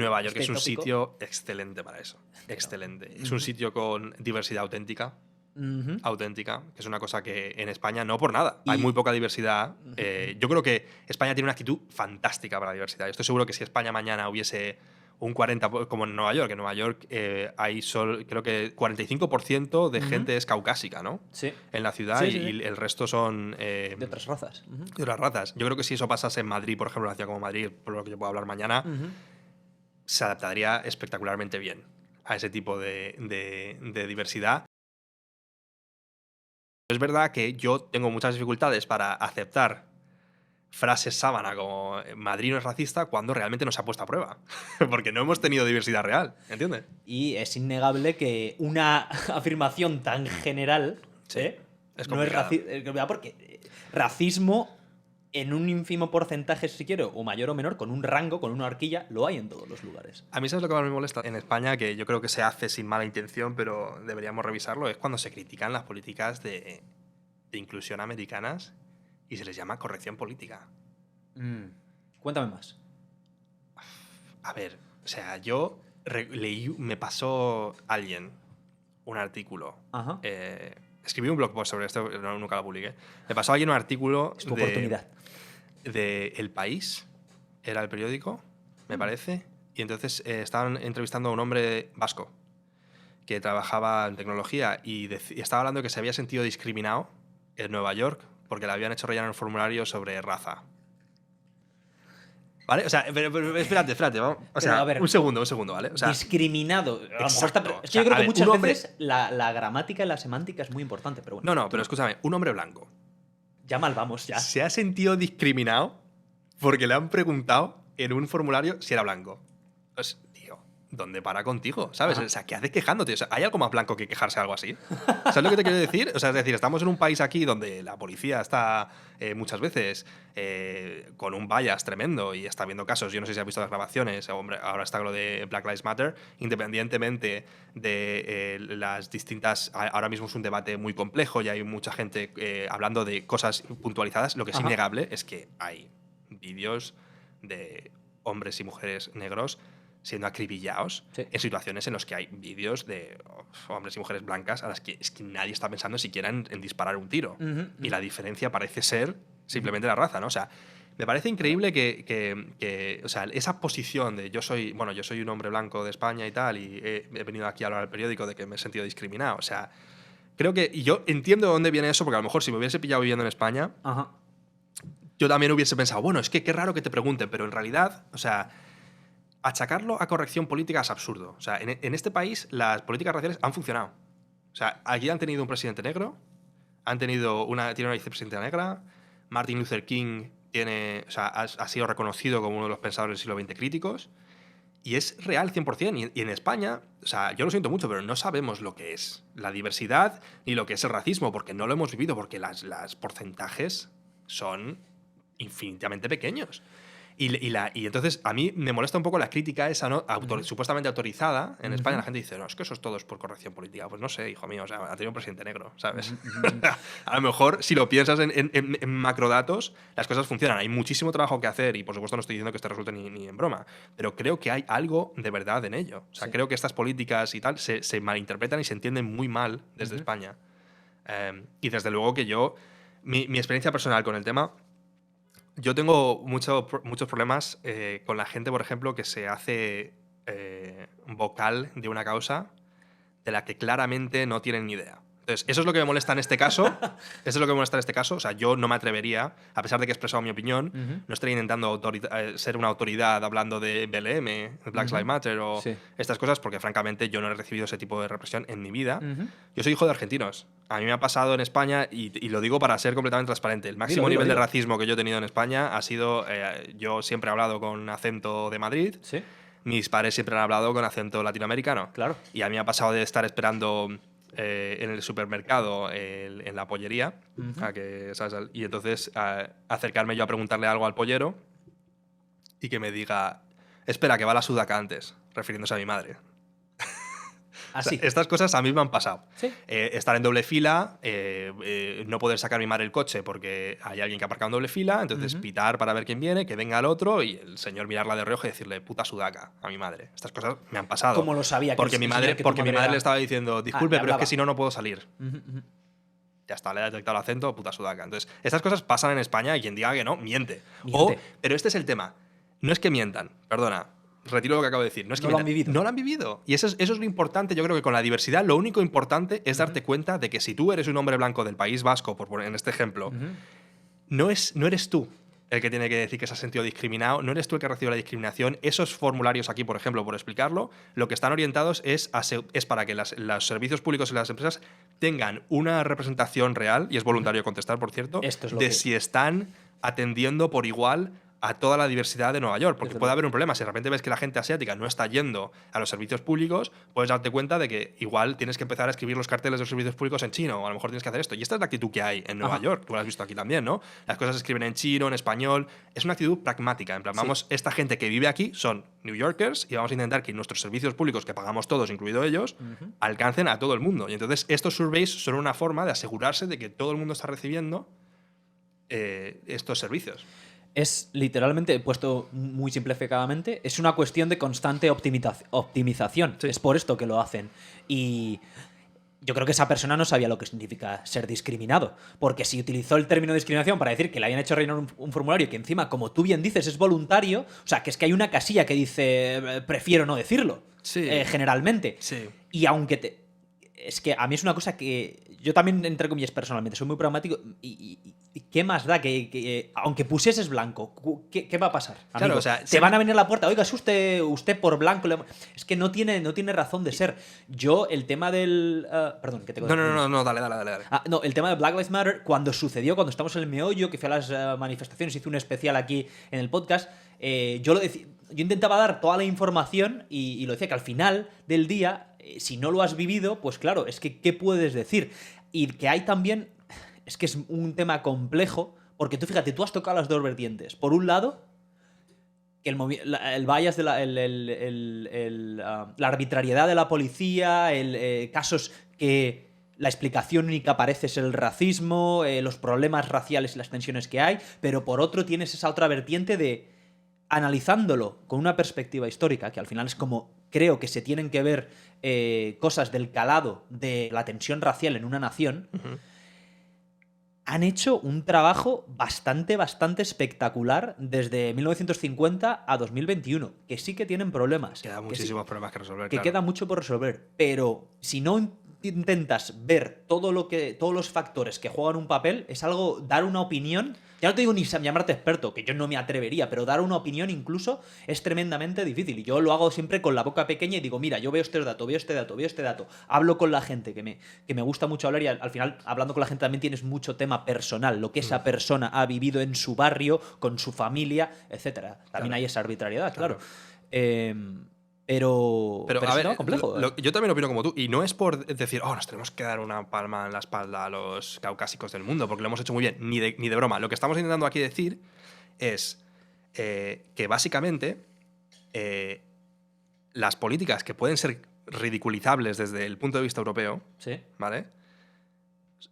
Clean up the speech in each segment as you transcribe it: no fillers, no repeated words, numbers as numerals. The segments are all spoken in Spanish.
Nueva York es un sitio excelente para eso. Excelente. Es un sitio con diversidad auténtica. Auténtica, que es una cosa que en España no por nada. Hay muy poca diversidad. Yo creo que España tiene una actitud fantástica para la diversidad. Estoy seguro que si España mañana hubiese un 40%, como en Nueva York, hay creo que 45% de gente es caucásica, ¿no? Sí. En la ciudad y el resto son... de otras razas. De otras razas. Yo creo que si eso pasase en Madrid, por ejemplo, en una ciudad como Madrid, por lo que yo puedo hablar mañana, se adaptaría espectacularmente bien a ese tipo de diversidad. Es verdad que yo tengo muchas dificultades para aceptar frases sábana como Madrid no es racista cuando realmente no se ha puesto a prueba. Porque no hemos tenido diversidad real, ¿entiendes? Y es innegable que una afirmación tan general es no es racista. Porque racismo, en un ínfimo porcentaje, si quiero, o mayor o menor, con un rango, con una horquilla, lo hay en todos los lugares. A mí, ¿sabes lo que más me molesta? En España, que yo creo que se hace sin mala intención, pero deberíamos revisarlo, es cuando se critican las políticas de inclusión americanas y se les llama corrección política. Cuéntame más. A ver, o sea, yo me pasó alguien un artículo. Escribí un blog post sobre esto, nunca lo publiqué. Me pasó alguien un artículo es tu oportunidad. De El País, era el periódico, me parece, y entonces estaban entrevistando a un hombre vasco que trabajaba en tecnología y estaba hablando de que se había sentido discriminado en Nueva York porque le habían hecho rellenar un formulario sobre raza. ¿Vale? O sea, pero espérate, vamos. O sea, a ver, un segundo, ¿vale? O sea, discriminado. Es que yo creo que muchas veces la gramática y la semántica es muy importante, pero bueno. No, pero escúchame, un hombre blanco. Ya mal vamos, ya. Se ha sentido discriminado porque le han preguntado en un formulario si era blanco. Pues, tío, ¿dónde para contigo? ¿Sabes? O sea, ¿qué haces quejándote? O sea, ¿hay algo más blanco que quejarse de algo así? ¿Sabes lo que te quiero decir? O sea, es decir, estamos en un país aquí donde la policía está muchas veces con un bias tremendo y está viendo casos. Yo no sé si has visto las grabaciones, hombre, ahora está lo de Black Lives Matter, independientemente de las distintas... Ahora mismo es un debate muy complejo y hay mucha gente hablando de cosas puntualizadas. Lo que es innegable es que hay vídeos de hombres y mujeres negros siendo acribillados en situaciones en las que hay vídeos de hombres y mujeres blancas a las que es que nadie está pensando siquiera en disparar un tiro. Y la diferencia parece ser simplemente la raza, ¿no? O sea, me parece increíble que o sea, esa posición de yo soy un hombre blanco de España y tal, y he venido aquí a hablar al periódico de que me he sentido discriminado. O sea, creo que... Y yo entiendo de dónde viene eso, porque a lo mejor si me hubiese pillado viviendo en España, yo también hubiese pensado, bueno, es que qué raro que te pregunten, pero en realidad, o sea, achacarlo a corrección política es absurdo. O sea, en este país las políticas raciales han funcionado. O sea, aquí han tenido un presidente negro, tiene una vicepresidenta negra, Martin Luther King ha sido reconocido como uno de los pensadores del siglo XX críticos, y es real 100%. Y en España, o sea, yo lo siento mucho, pero no sabemos lo que es la diversidad ni lo que es el racismo, porque no lo hemos vivido, porque las porcentajes son infinitamente pequeños. Y entonces a mí me molesta un poco la crítica esa, ¿no? Supuestamente autorizada en España. La gente dice, no, es que eso es todo por corrección política. Pues no sé, hijo mío, o sea, ha tenido un presidente negro, ¿sabes? A lo mejor, si lo piensas en macrodatos, las cosas funcionan. Hay muchísimo trabajo que hacer y, por supuesto, no estoy diciendo que esto resulte ni en broma, pero creo que hay algo de verdad en ello. O sea, creo que estas políticas y tal se malinterpretan y se entienden muy mal desde España. Y desde luego que mi experiencia personal con el tema... Yo tengo muchos problemas con la gente, por ejemplo, que se hace vocal de una causa de la que claramente no tienen ni idea. Entonces, eso es lo que me molesta en este caso. Eso es lo que me molesta en este caso. O sea, yo no me atrevería, a pesar de que he expresado mi opinión, no estaría intentando ser una autoridad hablando de BLM, de Black Lives Matter o estas cosas, porque francamente yo no he recibido ese tipo de represión en mi vida. Yo soy hijo de argentinos. A mí me ha pasado en España, y lo digo para ser completamente transparente, el máximo nivel de racismo que yo he tenido en España ha sido, yo siempre he hablado con acento de Madrid. Sí. Mis padres siempre han hablado con acento latinoamericano. Claro. Y a mí me ha pasado de estar esperando en el supermercado, en la pollería, ¿sabes? Y entonces acercarme yo a preguntarle algo al pollero y que me diga, espera, que va la sudaca antes, refiriéndose a mi madre. Así. Estas cosas a mí me han pasado. ¿Sí? Estar en doble fila, no poder sacar mi madre el coche porque hay alguien que ha aparcado en doble fila, entonces pitar para ver quién viene, que venga el otro y el señor mirarla de reojo y decirle puta sudaca a mi madre. Estas cosas me han pasado. Como lo sabía que Porque el mi señor madre, que tu porque mi madre madre era- le estaba diciendo, disculpe, le pero es que hablaba. si no, no puedo salir. Ya está, le he detectado el acento, puta sudaca. Entonces, estas cosas pasan en España y quien diga que no, miente. Miente. Pero este es el tema. No es que mientan, perdona. Retiro lo que acabo de decir. No es que No lo han mientan. vivido. No lo han vivido. Y eso es lo importante. Yo creo que con la diversidad, lo único importante es darte cuenta de que si tú eres un hombre blanco del País Vasco, por poner en este ejemplo, no eres tú el que tiene que decir que se ha sentido discriminado, no eres tú el que recibe la discriminación. Esos formularios aquí, por ejemplo, por explicarlo, lo que están orientados es para que los servicios públicos y las empresas tengan una representación real, y es voluntario contestar, por cierto, Esto es lo de que- si están atendiendo por igual a toda la diversidad de Nueva York. Porque Desde puede luego. haber un problema. Si de repente ves que la gente asiática no está yendo a los servicios públicos, puedes darte cuenta de que igual tienes que empezar a escribir los carteles de los servicios públicos en chino, o a lo mejor tienes que hacer esto. Y esta es la actitud que hay en Nueva Ajá. York. Tú lo has visto aquí también, ¿no? Las cosas se escriben en chino, en español. Es una actitud pragmática. En plan, Sí. vamos, esta gente que vive aquí son New Yorkers y vamos a intentar que nuestros servicios públicos, que pagamos todos, incluido ellos, alcancen a todo el mundo. Y entonces estos surveys son una forma de asegurarse de que todo el mundo está recibiendo estos servicios. Es literalmente, puesto muy simplificadamente, es una cuestión de constante optimización. Sí. Es por esto que lo hacen. Y yo creo que esa persona no sabía lo que significa ser discriminado. Porque si utilizó el término discriminación para decir que le habían hecho rellenar un formulario que encima, como tú bien dices, es voluntario, o sea, que es que hay una casilla que dice prefiero no decirlo. Sí. Generalmente. Sí. Y aunque te... Es que a mí es una cosa que yo también, entre comillas, personalmente, soy muy pragmático y ¿qué más da que aunque pusieses blanco, ¿qué va a pasar? Claro, amigo? o sea, te van a venir a la puerta, oiga, es usted por blanco. Es que no tiene razón de ser. Yo, el tema del... perdón, que te No, dale. No, el tema de Black Lives Matter, cuando sucedió, cuando estamos en el meollo, que fui a las manifestaciones, hice un especial aquí en el podcast, yo intentaba dar toda la información y lo decía que al final del día, si no lo has vivido, pues claro, es que ¿qué puedes decir? Y que hay también, es que es un tema complejo, porque tú fíjate, tú has tocado las dos vertientes. Por un lado, que el bias de la arbitrariedad de la policía, casos que la explicación única parece ser el racismo, los problemas raciales y las tensiones que hay, pero por otro tienes esa otra vertiente de analizándolo con una perspectiva histórica, que al final es como creo que se tienen que ver cosas del calado de la tensión racial en una nación, han hecho un trabajo bastante espectacular desde 1950 a 2021, que sí que tienen problemas. Queda muchísimos problemas que resolver. Que claro. queda mucho por resolver, pero si no intentas ver todos los factores que juegan un papel, es algo, dar una opinión, ya no te digo ni llamarte experto, que yo no me atrevería, pero dar una opinión incluso es tremendamente difícil. Y yo lo hago siempre con la boca pequeña y digo, mira, yo veo este dato, hablo con la gente, que me gusta mucho hablar y al final, hablando con la gente también tienes mucho tema personal, lo que esa persona ha vivido en su barrio, con su familia, etcétera. También Claro. hay esa arbitrariedad, claro. Pero es a un ver, tema complejo. yo también opino como tú. Y no es por decir, nos tenemos que dar una palma en la espalda a los caucásicos del mundo, porque lo hemos hecho muy bien, ni de broma. Lo que estamos intentando aquí decir es que básicamente las políticas que pueden ser ridiculizables desde el punto de vista europeo, Sí. ¿vale?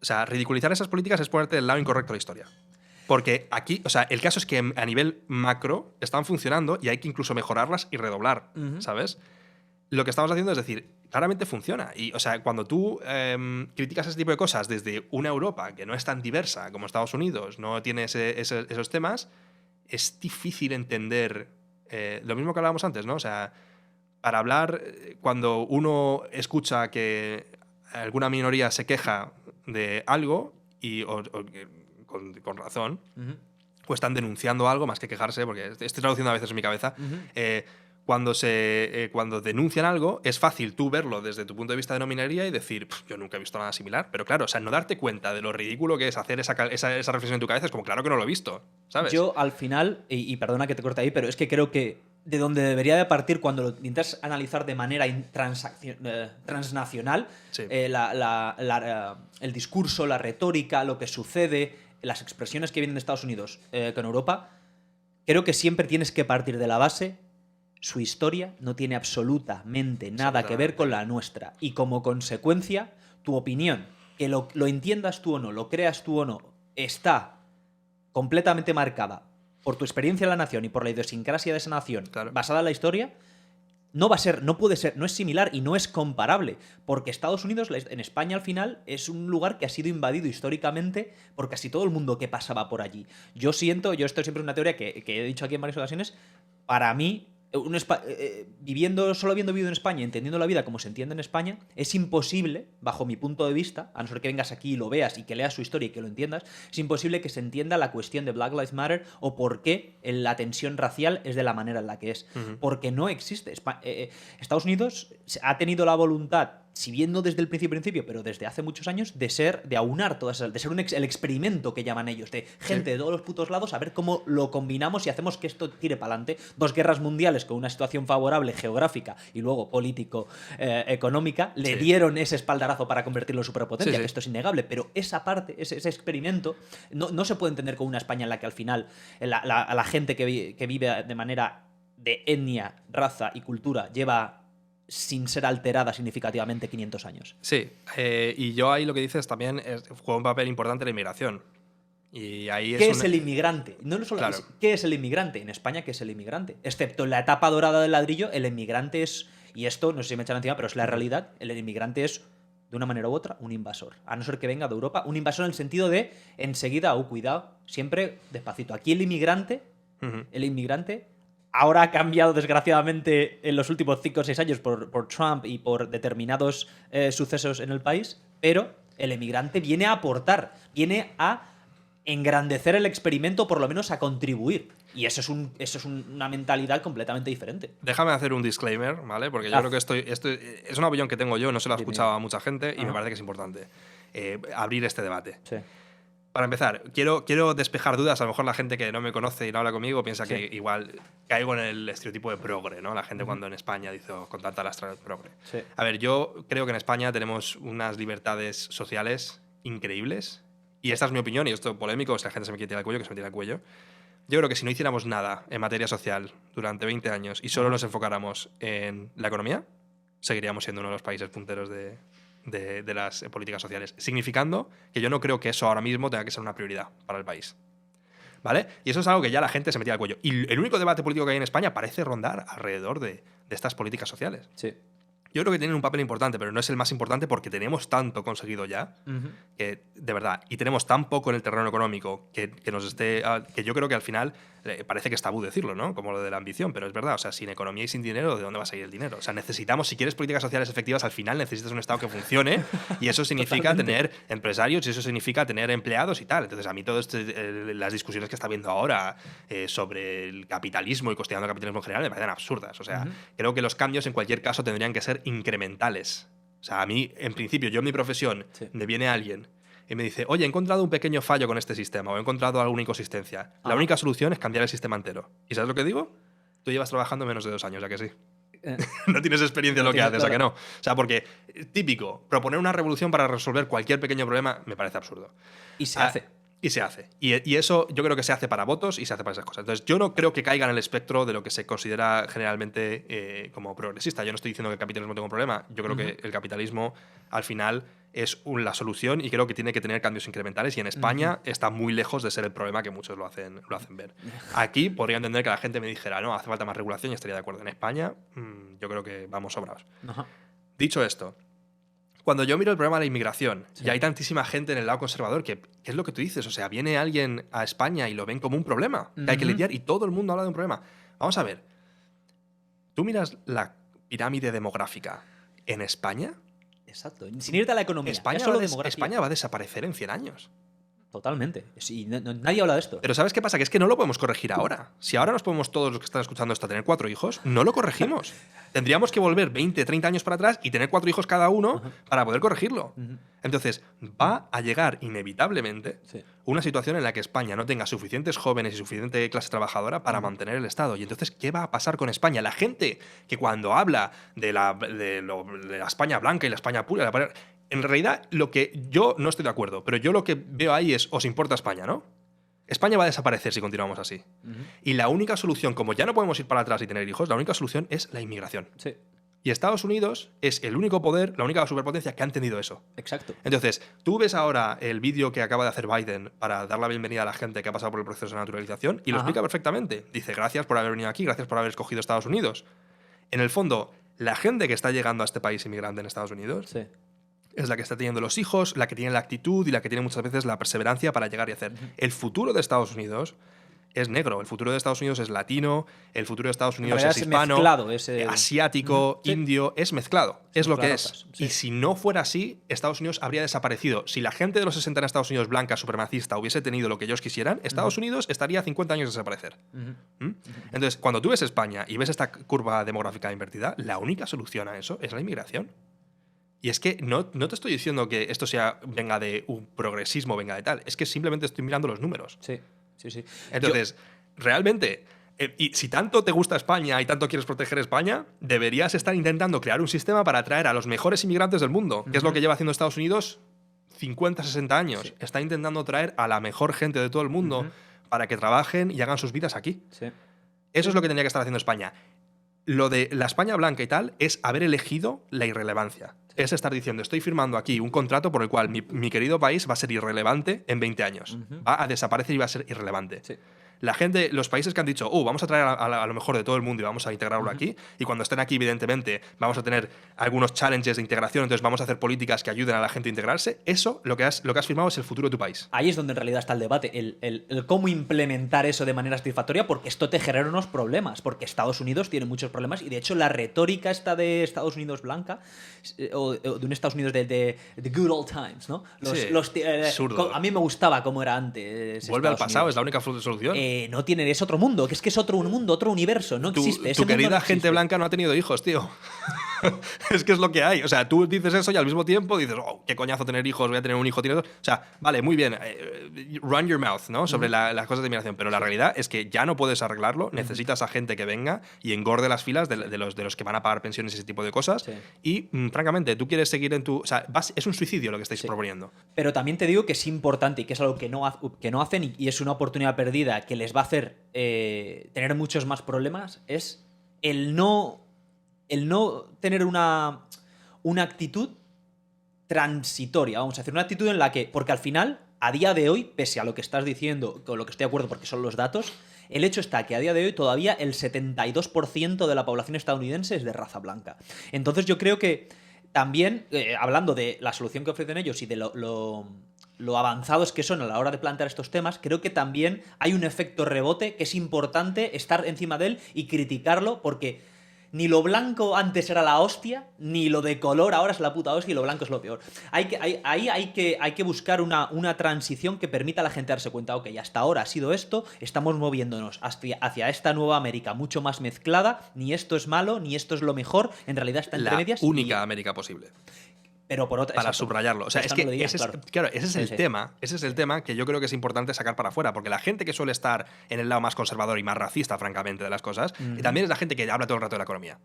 O sea, ridiculizar esas políticas es ponerte del lado incorrecto de la historia. Porque aquí, o sea, el caso es que a nivel macro están funcionando y hay que incluso mejorarlas y redoblar, ¿sabes? Lo que estamos haciendo es decir, claramente funciona. Y, o sea, cuando tú criticas ese tipo de cosas desde una Europa que no es tan diversa como Estados Unidos, no tiene esos temas, es difícil entender lo mismo que hablábamos antes, ¿no? O sea, para hablar, cuando uno escucha que alguna minoría se queja de algo con razón, o están denunciando algo más que quejarse, porque estoy traduciendo a veces en mi cabeza, cuando denuncian algo, es fácil tú verlo desde tu punto de vista de no minoría y decir, yo nunca he visto nada similar. Pero claro, o sea, no darte cuenta de lo ridículo que es hacer esa reflexión en tu cabeza es como, claro que no lo he visto, ¿sabes? Yo al final, y perdona que te corte ahí, pero es que creo que de donde debería de partir cuando lo intentas analizar de manera transnacional, Sí. El discurso, la retórica, lo que sucede, las expresiones que vienen de Estados Unidos con Europa, creo que siempre tienes que partir de la base su historia no tiene absolutamente nada que ver con la nuestra. Y como consecuencia, tu opinión, que lo entiendas tú o no, lo creas tú o no, está completamente marcada por tu experiencia en la nación y por la idiosincrasia de esa nación, Claro. basada en la historia, no va a ser, no puede ser, no es similar y no es comparable. Porque Estados Unidos, en España al final, es un lugar que ha sido invadido históricamente por casi todo el mundo que pasaba por allí. Yo esto siempre es una teoría que he dicho aquí en varias ocasiones, para mí, solo habiendo vivido en España, entendiendo la vida como se entiende en España, es imposible, bajo mi punto de vista, a no ser que vengas aquí y lo veas y que leas su historia y que lo entiendas, es imposible que se entienda la cuestión de Black Lives Matter o por qué la tensión racial es de la manera en la que es. Porque no existe. Estados Unidos ha tenido la voluntad, si bien no desde el principio, pero desde hace muchos años, de aunar todas esas, de ser el experimento que llaman ellos, de gente de todos los putos lados, a ver cómo lo combinamos y hacemos que esto tire para adelante. 2 guerras mundiales con una situación favorable geográfica y luego político-económica le dieron ese espaldarazo para convertirlo en superpotencia, que esto es innegable, pero esa parte, ese experimento, no se puede entender con una España en la que al final la gente que vive de manera de etnia, raza y cultura lleva sin ser alterada significativamente 500 años. Sí, y yo ahí lo que dices también juega un papel importante la inmigración. Y ahí ¿Qué es el inmigrante? No solo Claro. ¿qué es el inmigrante? En España, ¿qué es el inmigrante? Excepto en la etapa dorada del ladrillo, el inmigrante es, y esto no sé si me echan encima, pero es la realidad, el inmigrante es, de una manera u otra, un invasor. A no ser que venga de Europa, un invasor en el sentido de, enseguida, cuidado, siempre despacito. Aquí el inmigrante ahora ha cambiado desgraciadamente en los últimos 5 o 6 años por Trump y por determinados sucesos en el país, pero el emigrante viene a aportar, viene a engrandecer el experimento, por lo menos a contribuir. Y eso es una mentalidad completamente diferente. Déjame hacer un disclaimer, ¿vale? Porque yo creo que esto es una opinión que tengo yo, no se lo he escuchado a mucha gente y me parece que es importante abrir este debate. Sí. Para empezar, quiero despejar dudas. A lo mejor la gente que no me conoce y no habla conmigo piensa que igual caigo en el estereotipo de progre, ¿no? La gente cuando en España dice con tanta lastra progre. Sí. A ver, yo creo que en España tenemos unas libertades sociales increíbles. Y esta es mi opinión, y esto es polémico, si la gente se me quiere tirar el cuello, que se me tire el cuello. Yo creo que si no hiciéramos nada en materia social durante 20 años y solo nos enfocáramos en la economía, seguiríamos siendo uno de los países punteros de las políticas sociales, significando que yo no creo que eso ahora mismo tenga que ser una prioridad para el país. ¿Vale? Y eso es algo que ya la gente se metía al cuello. Y el único debate político que hay en España parece rondar alrededor de estas políticas sociales. Sí. Yo creo que tienen un papel importante, pero no es el más importante porque tenemos tanto conseguido ya, que de verdad, y tenemos tan poco en el terreno económico que yo creo que al final parece que es tabú decirlo, ¿no? Como lo de la ambición, pero es verdad, o sea, sin economía y sin dinero, ¿de dónde va a salir el dinero? O sea, necesitamos, si quieres políticas sociales efectivas, al final necesitas un Estado que funcione y eso significa tener empresarios y eso significa tener empleados y tal. Entonces, a mí todo las discusiones que está habiendo ahora sobre el capitalismo y costeando el capitalismo en general me parecen absurdas. O sea, creo que los cambios en cualquier caso tendrían que ser incrementales. O sea, a mí, en principio, yo en mi profesión, me viene alguien y me dice, oye, he encontrado un pequeño fallo con este sistema o he encontrado alguna inconsistencia. La única solución es cambiar el sistema entero. ¿Y sabes lo que digo? Tú llevas trabajando menos de 2 años, ¿a que sí? No tienes experiencia en lo que haces, ¿a que no? O sea, porque, típico, proponer una revolución para resolver cualquier pequeño problema me parece absurdo. Y se hace. Y se hace. Y eso yo creo que se hace para votos y se hace para esas cosas. Entonces, yo no creo que caiga en el espectro de lo que se considera generalmente como progresista. Yo no estoy diciendo que el capitalismo tenga un problema. Yo creo que el capitalismo, al final, es la solución y creo que tiene que tener cambios incrementales. Y en España está muy lejos de ser el problema que muchos lo hacen ver. Aquí podría entender que la gente me dijera, no, hace falta más regulación y estaría de acuerdo. En España, yo creo que vamos sobrados. Dicho esto, cuando yo miro el problema de la inmigración y hay tantísima gente en el lado conservador que es lo que tú dices, o sea, viene alguien a España y lo ven como un problema que hay que lidiar y todo el mundo habla de un problema. Vamos a ver, tú miras la pirámide demográfica en España. Exacto, sin irte a la economía. España va a desaparecer en 100 años. Totalmente. Sí, nadie habla de esto. Pero ¿sabes qué pasa? Que es que no lo podemos corregir ahora. Si ahora nos podemos todos los que están escuchando esto a tener 4 hijos, no lo corregimos. Tendríamos que volver 20, 30 años para atrás y tener 4 hijos cada uno para poder corregirlo. Entonces, va a llegar inevitablemente una situación en la que España no tenga suficientes jóvenes y suficiente clase trabajadora para mantener el Estado. Y entonces, ¿qué va a pasar con España? La gente que cuando habla de la España blanca y la España pura, en realidad, lo que yo no estoy de acuerdo, pero yo lo que veo ahí es, os importa España, ¿no? España va a desaparecer si continuamos así. Y la única solución, como ya no podemos ir para atrás y tener hijos, la única solución es la inmigración. Sí, Y Estados Unidos es el único poder, la única superpotencia que ha entendido eso. exacto. Entonces, tú ves ahora el vídeo que acaba de hacer Biden para dar la bienvenida a la gente que ha pasado por el proceso de naturalización y lo Ajá. explica perfectamente. Dice, gracias por haber venido aquí, gracias por haber escogido Estados Unidos. En el fondo, la gente que está llegando a este país inmigrante en Estados Unidos Sí. es la que está teniendo los hijos, la que tiene la actitud y la que tiene muchas veces la perseverancia para llegar y hacer. El futuro de Estados Unidos es negro, el futuro de Estados Unidos es latino, el futuro de Estados Unidos realidad es es hispano, mezclado, es el- asiático, Sí. indio, es mezclado, es lo que es. mezcladotas, sí. Y si no fuera así, Estados Unidos habría desaparecido. Si la gente de los 60 en Estados Unidos blanca, supremacista, hubiese tenido lo que ellos quisieran, Estados Unidos estaría 50 años de desaparecer. ¿Mm? Entonces, cuando tú ves España y ves esta curva demográfica invertida, la única solución a eso es la inmigración. Y es que no te estoy diciendo que esto venga de un progresismo, venga de tal. Es que simplemente estoy mirando los números. Sí, sí, sí. Entonces, realmente, y si tanto te gusta España y tanto quieres proteger España, deberías estar intentando crear un sistema para atraer a los mejores inmigrantes del mundo, que es lo que lleva haciendo Estados Unidos 50, 60 años. Sí. Está intentando traer a la mejor gente de todo el mundo para que trabajen y hagan sus vidas aquí. Sí. Eso es lo que tendría que estar haciendo España. Lo de la España blanca y tal es haber elegido la irrelevancia. Es estar diciendo, estoy firmando aquí un contrato por el cual mi querido país va a ser irrelevante en 20 años. Va a desaparecer y va a ser irrelevante. Sí. La gente, los países que han dicho, vamos a traer a lo mejor de todo el mundo y vamos a integrarlo aquí, y cuando estén aquí, evidentemente, vamos a tener algunos challenges de integración, entonces vamos a hacer políticas que ayuden a la gente a integrarse, eso, lo que has firmado es el futuro de tu país. Ahí es donde en realidad está el debate, el cómo implementar eso de manera satisfactoria, porque esto te genera unos problemas, porque Estados Unidos tiene muchos problemas y de hecho la retórica esta de Estados Unidos blanca, o de un Estados Unidos de the good old times, ¿no? Sí, absurdo. A mí me gustaba cómo era antes. Vuelve al Estados pasado, Unidos. es la única solución. No tiene, es otro mundo, que es otro mundo, otro universo, no existe. Ese Tu mundo querida no gente existe. blanca no ha tenido hijos, tío. Es que es lo que hay. O sea, tú dices eso y al mismo tiempo dices, qué coñazo tener hijos, voy a tener un hijo, tiene dos. O sea, vale, muy bien, run your mouth, ¿no? Sobre las cosas de inmigración. Pero la realidad es que ya no puedes arreglarlo, necesitas a gente que venga y engorde las filas de los que van a pagar pensiones y ese tipo de cosas. Sí. Y, francamente, tú quieres seguir en tu... O sea, es un suicidio lo que estáis Sí. proponiendo. Pero también te digo que es importante y que es algo que no hacen y es una oportunidad perdida que les va a hacer tener muchos más problemas, es el no tener una actitud transitoria, vamos a decir, una actitud en la que, porque al final, a día de hoy, pese a lo que estás diciendo, con lo que estoy de acuerdo porque son los datos, el hecho está que a día de hoy todavía el 72% de la población estadounidense es de raza blanca. Entonces yo creo que también, hablando de la solución que ofrecen ellos y de lo avanzados que son a la hora de plantear estos temas, creo que también hay un efecto rebote que es importante estar encima de él y criticarlo porque ni lo blanco antes era la hostia, ni lo de color ahora es la puta hostia y lo blanco es lo peor. Hay que buscar una transición que permita a la gente darse cuenta, ok, hasta ahora ha sido esto, estamos moviéndonos hacia esta nueva América mucho más mezclada, ni esto es malo, ni esto es lo mejor, en realidad está entre La medias. única América posible. Pero por otra, Para exacto. subrayarlo. O sea, Esta es que no lo digas, ese claro. ese es Sí, el sí. tema. Ese es el tema que yo creo que es importante sacar para afuera. Porque la gente que suele estar en el lado más conservador y más racista, francamente, de las cosas, y también es la gente que habla todo el rato de la economía.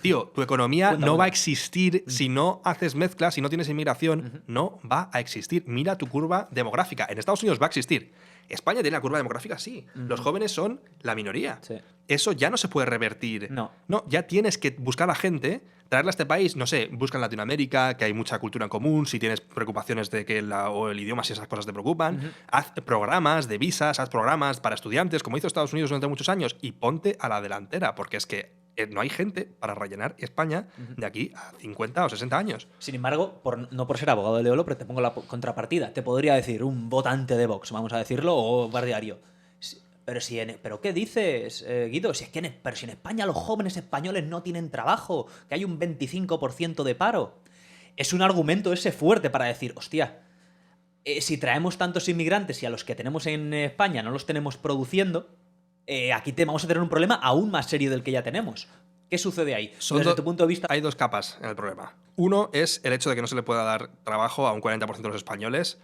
Tío, tu economía Cuenta, no va a cuenta. existir si no haces mezclas, si no tienes inmigración, no va a existir. Mira tu curva demográfica. En Estados Unidos va a existir. España tiene la curva demográfica, sí. Los jóvenes son la minoría. Sí. Eso ya no se puede revertir. No. No, ya tienes que buscar a gente, traerla a este país, no sé, busca en Latinoamérica, que hay mucha cultura en común, si tienes preocupaciones de que o el idioma, si esas cosas te preocupan, haz programas de visas, haz programas para estudiantes, como hizo Estados Unidos durante muchos años, y ponte a la delantera, porque es que no hay gente para rellenar España de aquí a 50 o 60 años. Sin embargo, no por ser abogado de Leolo, pero te pongo la contrapartida. Te podría decir un votante de Vox, vamos a decirlo, o partidario. Pero ¿qué dices, Guido? Si es que pero si en España los jóvenes españoles no tienen trabajo, que hay un 25% de paro. Es un argumento ese fuerte para decir, hostia, si traemos tantos inmigrantes y a los que tenemos en España no los tenemos produciendo, aquí vamos a tener un problema aún más serio del que ya tenemos. ¿Qué sucede ahí? Desde tu punto de vista... Hay dos capas en el problema. Uno es el hecho de que no se le pueda dar trabajo a un 40% de los españoles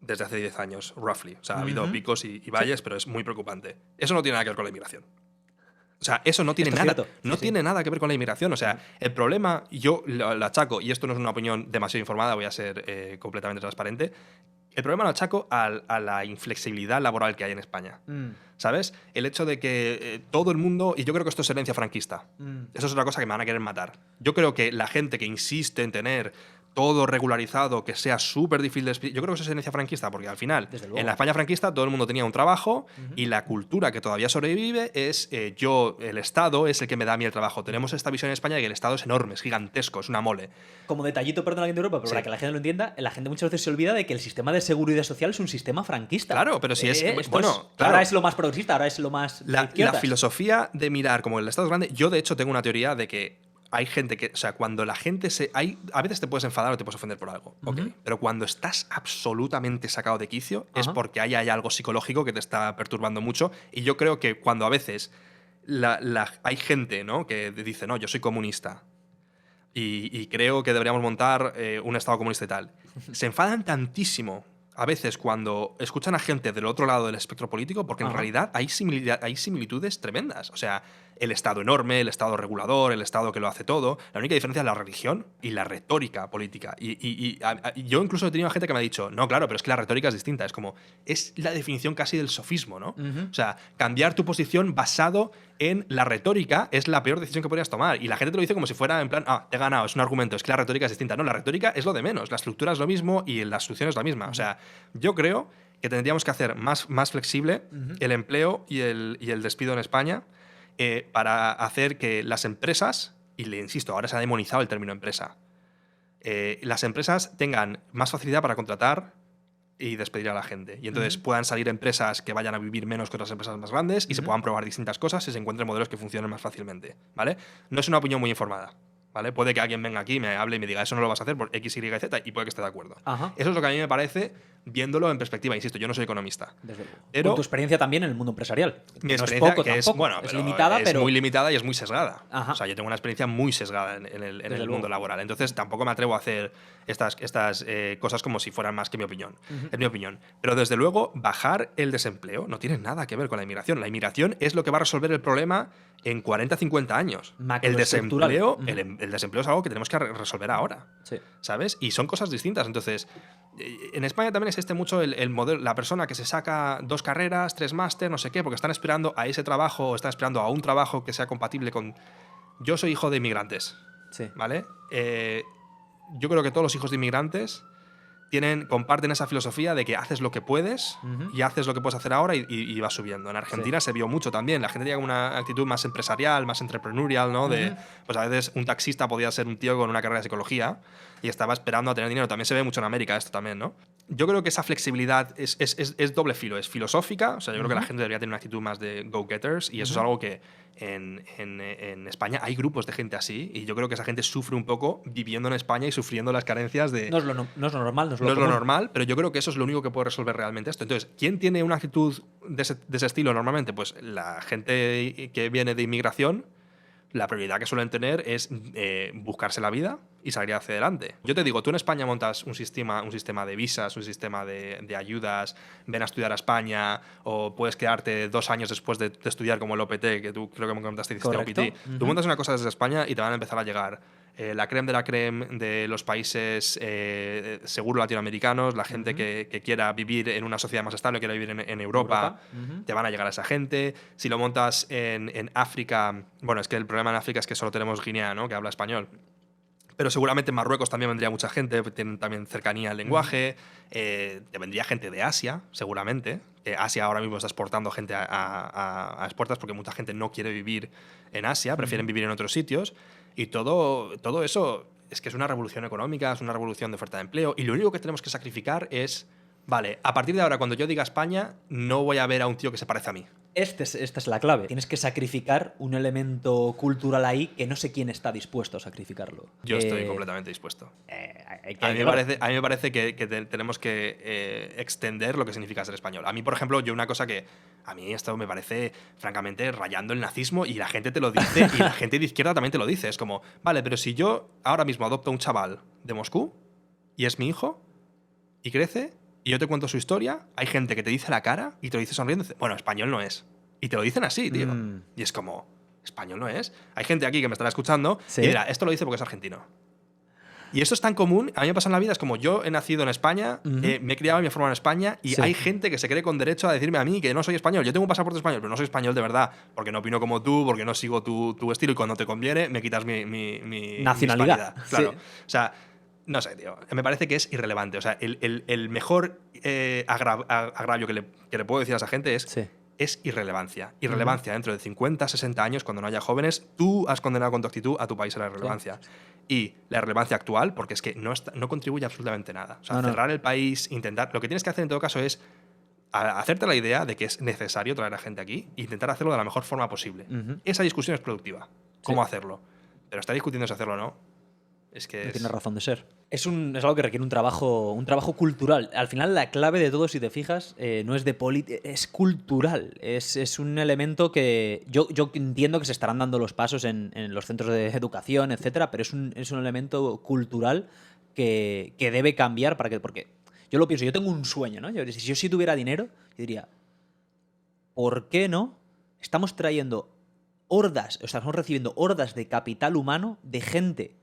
desde hace 10 años, roughly. O sea, ha habido picos y valles, pero es muy preocupante. Eso no tiene nada que ver con la inmigración. O sea, eso no tiene Esto es nada, cierto. no Sí, tiene nada que ver con la inmigración. O sea, el problema, yo lo achaco, y esto no es una opinión demasiado informada, voy a ser completamente transparente, El problema lo achaco a la inflexibilidad laboral que hay en España. ¿Sabes? El hecho de que todo el mundo, y yo creo que esto es herencia franquista, eso es otra cosa que me van a querer matar. Yo creo que la gente que insiste en tener todo regularizado, que sea súper difícil de explicar, yo creo que eso es herencia franquista, porque al final, en la España franquista, todo el mundo tenía un trabajo y la cultura que todavía sobrevive es el Estado es el que me da a mí el trabajo. Tenemos esta visión en España de que el Estado es enorme, es gigantesco, es una mole. Como detallito, perdón, aquí de Europa, pero para que la gente lo entienda, la gente muchas veces se olvida de que el sistema de seguridad social es un sistema franquista. Claro, pero si es... Claro. Ahora es lo más progresista, ahora es lo más... La filosofía de mirar como el Estado es grande, yo de hecho tengo una teoría de que hay gente que, o sea, cuando la gente a veces te puedes enfadar o te puedes ofender por algo, pero cuando estás absolutamente sacado de quicio es porque hay algo psicológico que te está perturbando mucho, y yo creo que cuando a veces hay gente, ¿no?, que dice, no, yo soy comunista y creo que deberíamos montar un Estado comunista y tal, se enfadan tantísimo a veces cuando escuchan a gente del otro lado del espectro político, porque en realidad hay similitudes tremendas. O sea, el Estado enorme, el Estado regulador, el Estado que lo hace todo. La única diferencia es la religión y la retórica política. Y yo incluso he tenido gente que me ha dicho, no, claro, pero es que la retórica es distinta. Es como, es la definición casi del sofismo, ¿no? O sea, cambiar tu posición basado en la retórica es la peor decisión que podrías tomar. Y la gente te lo dice como si fuera en plan, te he ganado, es un argumento, es que la retórica es distinta. No, la retórica es lo de menos, la estructura es lo mismo y la solución es la misma. O sea, yo creo que tendríamos que hacer más flexible el empleo y el despido en España para hacer que las empresas, y le insisto, ahora se ha demonizado el término empresa, las empresas tengan más facilidad para contratar y despedir a la gente. Y entonces puedan salir empresas que vayan a vivir menos que otras empresas más grandes y se puedan probar distintas cosas y se encuentren modelos que funcionen más fácilmente, ¿vale? No es una opinión muy informada, ¿vale? Puede que alguien venga aquí, me hable y me diga, eso no lo vas a hacer por X, Y, Z, y puede que esté de acuerdo. Eso es lo que a mí me parece, viéndolo en perspectiva. Insisto, yo no soy economista. Desde luego. Pero con tu experiencia también en el mundo empresarial. Mi experiencia, no es poco, que es, bueno, es limitada, es pero... muy limitada y es muy sesgada. O sea, yo tengo una experiencia muy sesgada en el mundo laboral. Entonces tampoco me atrevo a hacer estas cosas como si fueran más que mi opinión. Es mi opinión. Pero desde luego, bajar el desempleo no tiene nada que ver con la inmigración. La inmigración es lo que va a resolver el problema en 40, 50 años. El desempleo, el desempleo es algo que tenemos que resolver ahora. Sí. ¿Sabes? Y son cosas distintas. Entonces, en España también existe mucho el modelo, la persona que se saca 2 carreras, 3 máster, no sé qué, porque están esperando a ese trabajo o están esperando a un trabajo que sea compatible con... Yo soy hijo de inmigrantes. Sí. ¿Vale? Yo creo que todos los hijos de inmigrantes comparten esa filosofía de que haces lo que puedes y haces lo que puedes hacer ahora y vas subiendo. En Argentina se vio mucho también. La gente tenía una actitud más empresarial, más entrepreneurial, ¿no? Pues a veces un taxista podía ser un tío con una carrera de psicología y estaba esperando a tener dinero. También se ve mucho en América esto también, ¿no? Yo creo que esa flexibilidad es doble filo. Es filosófica. O sea, yo creo que la gente debería tener una actitud más de go-getters y eso es algo que en España hay grupos de gente así y yo creo que esa gente sufre un poco viviendo en España y sufriendo las carencias de... No es lo normal, no es lo normal, pero yo creo que eso es lo único que puede resolver realmente esto. Entonces, ¿quién tiene una actitud de ese estilo normalmente? Pues la gente que viene de inmigración, la prioridad que suelen tener es buscarse la vida y salir hacia adelante. Yo te digo, tú en España montas un sistema de visas, un sistema de ayudas, ven a estudiar a España, o puedes quedarte 2 años después de estudiar como el OPT, que tú creo que me contaste, hiciste OPT. Tú montas una cosa desde España y te van a empezar a llegar la creme de la creme de los países seguro latinoamericanos, la gente que quiera vivir en una sociedad más estable, quiera vivir en Europa, te van a llegar a esa gente. Si lo montas en África, bueno, es que el problema en África es que solo tenemos Guinea, ¿no?, que habla español. Pero seguramente en Marruecos también vendría mucha gente, tienen también cercanía al lenguaje. Te vendría gente de Asia, seguramente. Asia ahora mismo está exportando gente a exportas porque mucha gente no quiere vivir en Asia, prefieren vivir en otros sitios. Y todo eso es que es una revolución económica, es una revolución de oferta de empleo. Y lo único que tenemos que sacrificar es, vale, a partir de ahora, cuando yo diga España, no voy a ver a un tío que se parece a mí. Esta es la clave. Tienes que sacrificar un elemento cultural ahí que no sé quién está dispuesto a sacrificarlo. Yo estoy completamente dispuesto. A mí me parece que tenemos que extender lo que significa ser español. A mí, por ejemplo, una cosa que a mí esto me parece, francamente, rayando el nazismo, y la gente te lo dice, y la gente de izquierda también te lo dice. Es como, vale, pero si yo ahora mismo adopto a un chaval de Moscú y es mi hijo y crece... y yo te cuento su historia, hay gente que te dice la cara y te lo dice sonriendo, bueno, español no es. Y te lo dicen así, tío. Y es como, español no es. Hay gente aquí que me estará escuchando y dirá, esto lo dice porque es argentino. Y esto es tan común, a mí me pasa en la vida, es como yo he nacido en España, me he criado y me he formado en España, y Sí. hay gente que se cree con derecho a decirme a mí que no soy español. Yo tengo un pasaporte español, pero no soy español de verdad, porque no opino como tú, porque no sigo tu estilo, y cuando te conviene me quitas mi Nacionalidad. hispanidad. Claro. Sí. O sea, no sé, tío. Me parece que es irrelevante. O sea, el mejor agravio que le puedo decir a esa gente es. Sí. Es irrelevancia. Irrelevancia dentro de 50, 60 años, cuando no haya jóvenes, tú has condenado con tu actitud a tu país a la irrelevancia. Y la irrelevancia actual, porque es que no contribuye absolutamente nada. O sea, No. cerrar el país, intentar. Lo que tienes que hacer en todo caso es hacerte la idea de que es necesario traer a gente aquí e intentar hacerlo de la mejor forma posible. Esa discusión es productiva. ¿Cómo hacerlo? Pero está discutiendo si hacerlo o no. Es que No tiene razón de ser. Es algo que requiere un trabajo cultural. Al final, la clave de todo, si te fijas, no es de política, es cultural. Es un elemento que yo entiendo que se estarán dando los pasos en los centros de educación, etcétera, pero es un elemento cultural que debe cambiar porque yo lo pienso, yo tengo un sueño, ¿no? Si tuviera dinero, yo diría, ¿por qué no? Estamos trayendo estamos recibiendo hordas de capital humano, de gente.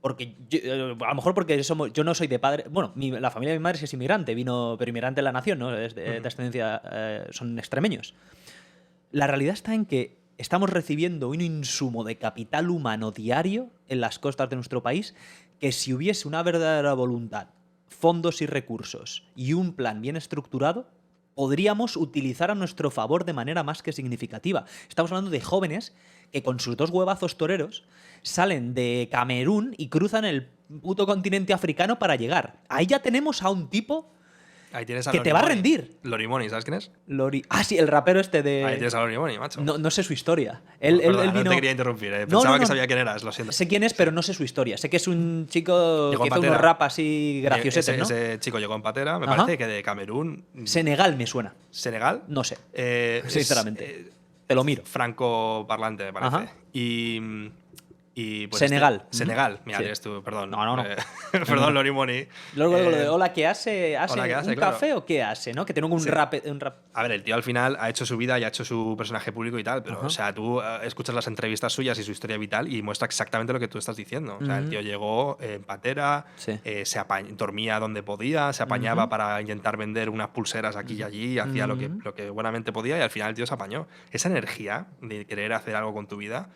Porque a lo mejor porque yo no soy de padre. Bueno, la familia de mi madre sí es inmigrante, pero inmigrante en la nación, ¿no? Es de ascendencia, son extremeños. La realidad está en que estamos recibiendo un insumo de capital humano diario en las costas de nuestro país, que si hubiese una verdadera voluntad, fondos y recursos y un plan bien estructurado, podríamos utilizar a nuestro favor de manera más que significativa. Estamos hablando de jóvenes que con sus 2 huevazos toreros salen de Camerún y cruzan el puto continente africano para llegar. Ahí ya tenemos a un tipo ahí tienes a que te va a rendir. Lorimoni, ¿sabes quién es? Sí, el rapero este de... Ahí tienes a Lorimoni, macho. No sé su historia. Él No vino... te quería interrumpir, pensaba que sabía quién eras, lo siento. Sé quién es, pero no sé su historia. Sé que es un chico Llegó que en hizo unos patera. rap así graciosetes, ¿no? Ese chico llegó en patera, me Ajá. parece que de Camerún. Senegal me suena. ¿Senegal? No sé. Sinceramente. Te lo miro. Franco parlante, me parece. Ajá. Y pues Senegal. Senegal, mira, Sí. eres tú, perdón. No. Perdón, Lorimoni. Luego lo de hola, ¿qué hace? ¿Hace hola, ¿qué hace? un Claro. café o qué hace? ¿No? Que tiene un rap. A ver, el tío al final ha hecho su vida y ha hecho su personaje público y tal, pero, o sea, tú escuchas las entrevistas suyas y su historia vital y muestra exactamente lo que tú estás diciendo. O sea, el tío llegó en patera, Sí. dormía donde podía, se apañaba para intentar vender unas pulseras aquí y allí, hacía lo que buenamente podía y al final el tío se apañó. Esa energía de querer hacer algo con tu vida,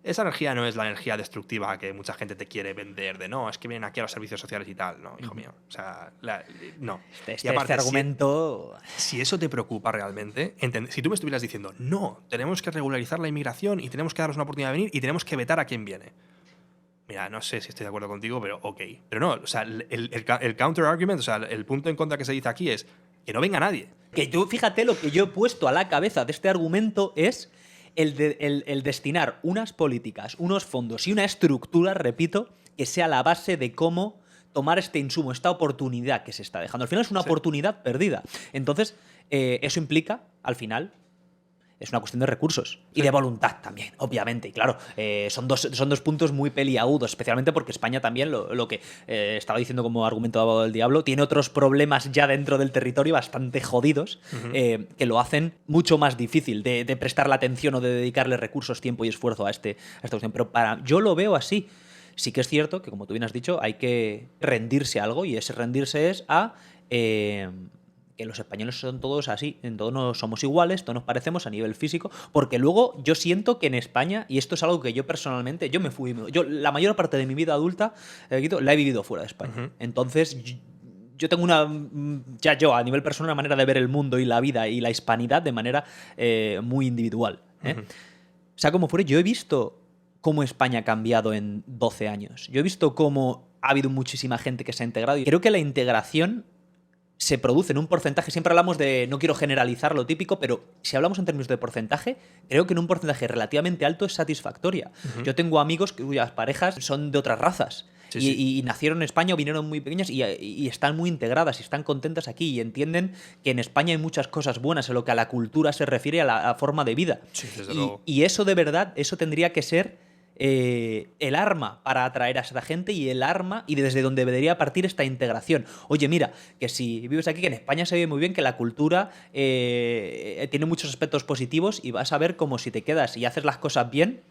esa energía no es la energía destructiva que mucha gente te quiere vender, de no, es que vienen aquí a los servicios sociales y tal. No, hijo mío. O sea, no. Y aparte, Este argumento. Si eso te preocupa realmente, si tú me estuvieras diciendo, no, tenemos que regularizar la inmigración y tenemos que darles una oportunidad de venir y tenemos que vetar a quien viene. Mira, no sé si estoy de acuerdo contigo, pero ok. Pero no, o sea, el counter argument, o sea, el punto en contra que se dice aquí es que no venga nadie. Que tú, fíjate, lo que yo he puesto a la cabeza de este argumento es el destinar unas políticas, unos fondos y una estructura, repito, que sea la base de cómo tomar este insumo, esta oportunidad que se está dejando. Al final es una oportunidad perdida. Entonces, eso implica, al final, es una cuestión de recursos y de voluntad también, obviamente. Y claro, son dos puntos muy peliagudos, especialmente porque España también, lo que estaba diciendo como argumento de abogado del diablo, tiene otros problemas ya dentro del territorio bastante jodidos que lo hacen mucho más difícil de prestarle atención o de dedicarle recursos, tiempo y esfuerzo a esta cuestión. Pero yo lo veo así. Sí que es cierto que, como tú bien has dicho, hay que rendirse a algo y ese rendirse es a... que los españoles son todos así, en todo no somos iguales, todos nos parecemos a nivel físico, porque luego yo siento que en España, y esto es algo que yo personalmente, yo la mayor parte de mi vida adulta la he vivido fuera de España. Entonces, yo tengo a nivel personal, una manera de ver el mundo y la vida y la hispanidad de manera muy individual. Sea como fuere, yo he visto cómo España ha cambiado en 12 años. Yo he visto cómo ha habido muchísima gente que se ha integrado y creo que la integración se produce en un porcentaje, siempre hablamos de, no quiero generalizar lo típico, pero si hablamos en términos de porcentaje, creo que en un porcentaje relativamente alto es satisfactoria. Yo tengo amigos cuyas parejas son de otras razas y nacieron en España o vinieron muy pequeñas y están muy integradas y están contentas aquí y entienden que en España hay muchas cosas buenas en lo que a la cultura se refiere, a la forma de vida. Sí, desde luego. Y eso de verdad, eso tendría que ser el arma para atraer a esa gente y el arma y desde donde debería partir esta integración. Oye, mira, que si vives aquí, que en España se ve muy bien, que la cultura tiene muchos aspectos positivos y vas a ver como si te quedas y haces las cosas bien,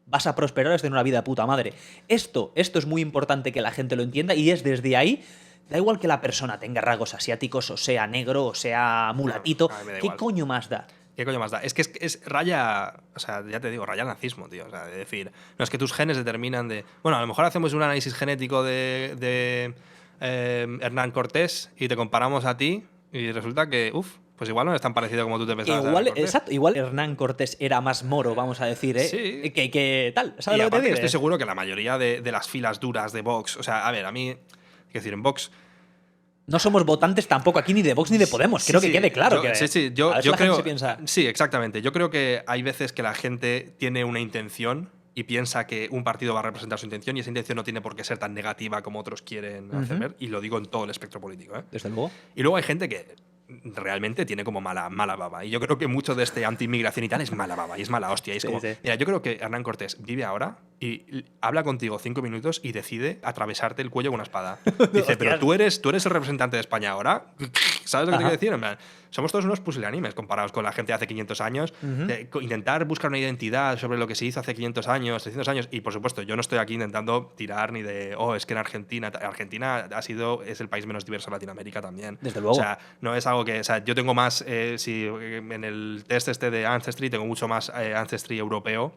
vas a prosperar, vas a tener una vida de puta madre. Esto es muy importante que la gente lo entienda y es desde ahí, da igual que la persona tenga rasgos asiáticos, o sea negro, o sea mulatito, A mí me da ¿qué igual. coño más da? ¿Qué coño más da? Es que es raya, o sea, ya te digo, raya el nazismo, tío. O sea, de decir, no es que tus genes determinan de. Bueno, a lo mejor hacemos un análisis genético de Hernán Cortés y te comparamos a ti y resulta que, pues igual no es tan parecido como tú te Que pensabas. igual, de Hernán Cortés. exacto, igual Hernán Cortés era más moro, vamos a decir, ¿eh? Sí. Que tal, ¿sabes Y lo que te aparte que digo? estoy seguro que la mayoría de las filas duras de Vox, o sea, a ver, a mí, quiero decir, en Vox. No somos votantes tampoco aquí ni de Vox ni de Podemos, Sí, creo que sí, quede claro. yo, Que, sí, a yo ver si la gente creo. se piensa. Sí, exactamente. Yo creo que hay veces que la gente tiene una intención y piensa que un partido va a representar su intención y esa intención no tiene por qué ser tan negativa como otros quieren hacer ver, y lo digo en todo el espectro político, ¿eh? Desde luego. Y luego hay gente que realmente tiene como mala baba. Y yo creo que mucho de este anti-inmigración y tal es mala baba y es mala hostia. Y es Sí, como, sí. mira, yo creo que Hernán Cortés vive ahora y habla contigo 5 minutos y decide atravesarte el cuello con una espada. Dice, pero Hostias. tú eres el representante de España ahora. ¿Sabes lo que te Ajá. quiero decir? En plan, somos todos unos pusilianimes comparados con la gente de hace 500 años. Intentar buscar una identidad sobre lo que se hizo hace 500 años, 300 años. Y por supuesto, yo no estoy aquí intentando tirar ni de, es que en Argentina. Argentina es el país menos diverso de Latinoamérica también. Desde luego. O sea, no es algo que. O sea, yo tengo más. En el test este de Ancestry tengo mucho más Ancestry europeo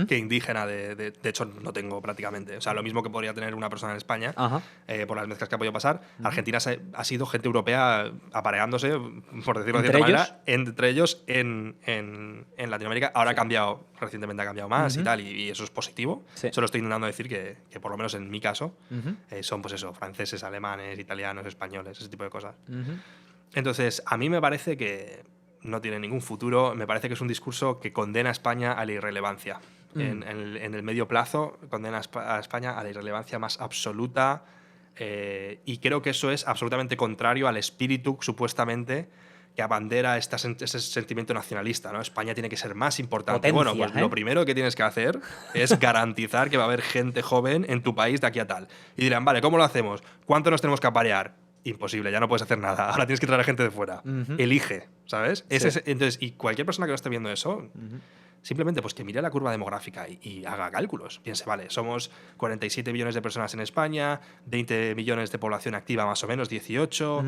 que indígena. De hecho, no tengo prácticamente. O sea, lo mismo que podría tener una persona en España, Ajá. por las mezclas que ha podido pasar. Argentina ha sido gente europea apareándose, por decirlo de ¿Entre cierta ellos? manera, entre ellos en Latinoamérica. Ahora ha cambiado, recientemente ha cambiado más y tal, y eso es positivo. Sí. Solo estoy intentando decir que por lo menos en mi caso, son pues eso, franceses, alemanes, italianos, españoles, ese tipo de cosas. Entonces, a mí me parece que no tiene ningún futuro. Me parece que es un discurso que condena a España a la irrelevancia. En el medio plazo, condena a España a la irrelevancia más absoluta. Y creo que eso es absolutamente contrario al espíritu, supuestamente, que abandera ese sentimiento nacionalista, ¿no? España tiene que ser más importante. Potencia, Bueno, pues ¿eh? lo primero que tienes que hacer es garantizar que va a haber gente joven en tu país de aquí a tal. Y dirán, vale, ¿cómo lo hacemos? ¿Cuánto nos tenemos que aparear? Imposible, ya no puedes hacer nada. Ahora tienes que traer gente de fuera. Elige, ¿sabes? Entonces, y cualquier persona que no esté viendo eso, simplemente pues que mire la curva demográfica y haga cálculos. Piense, vale, somos 47 millones de personas en España, 20 millones de población activa más o menos, 18.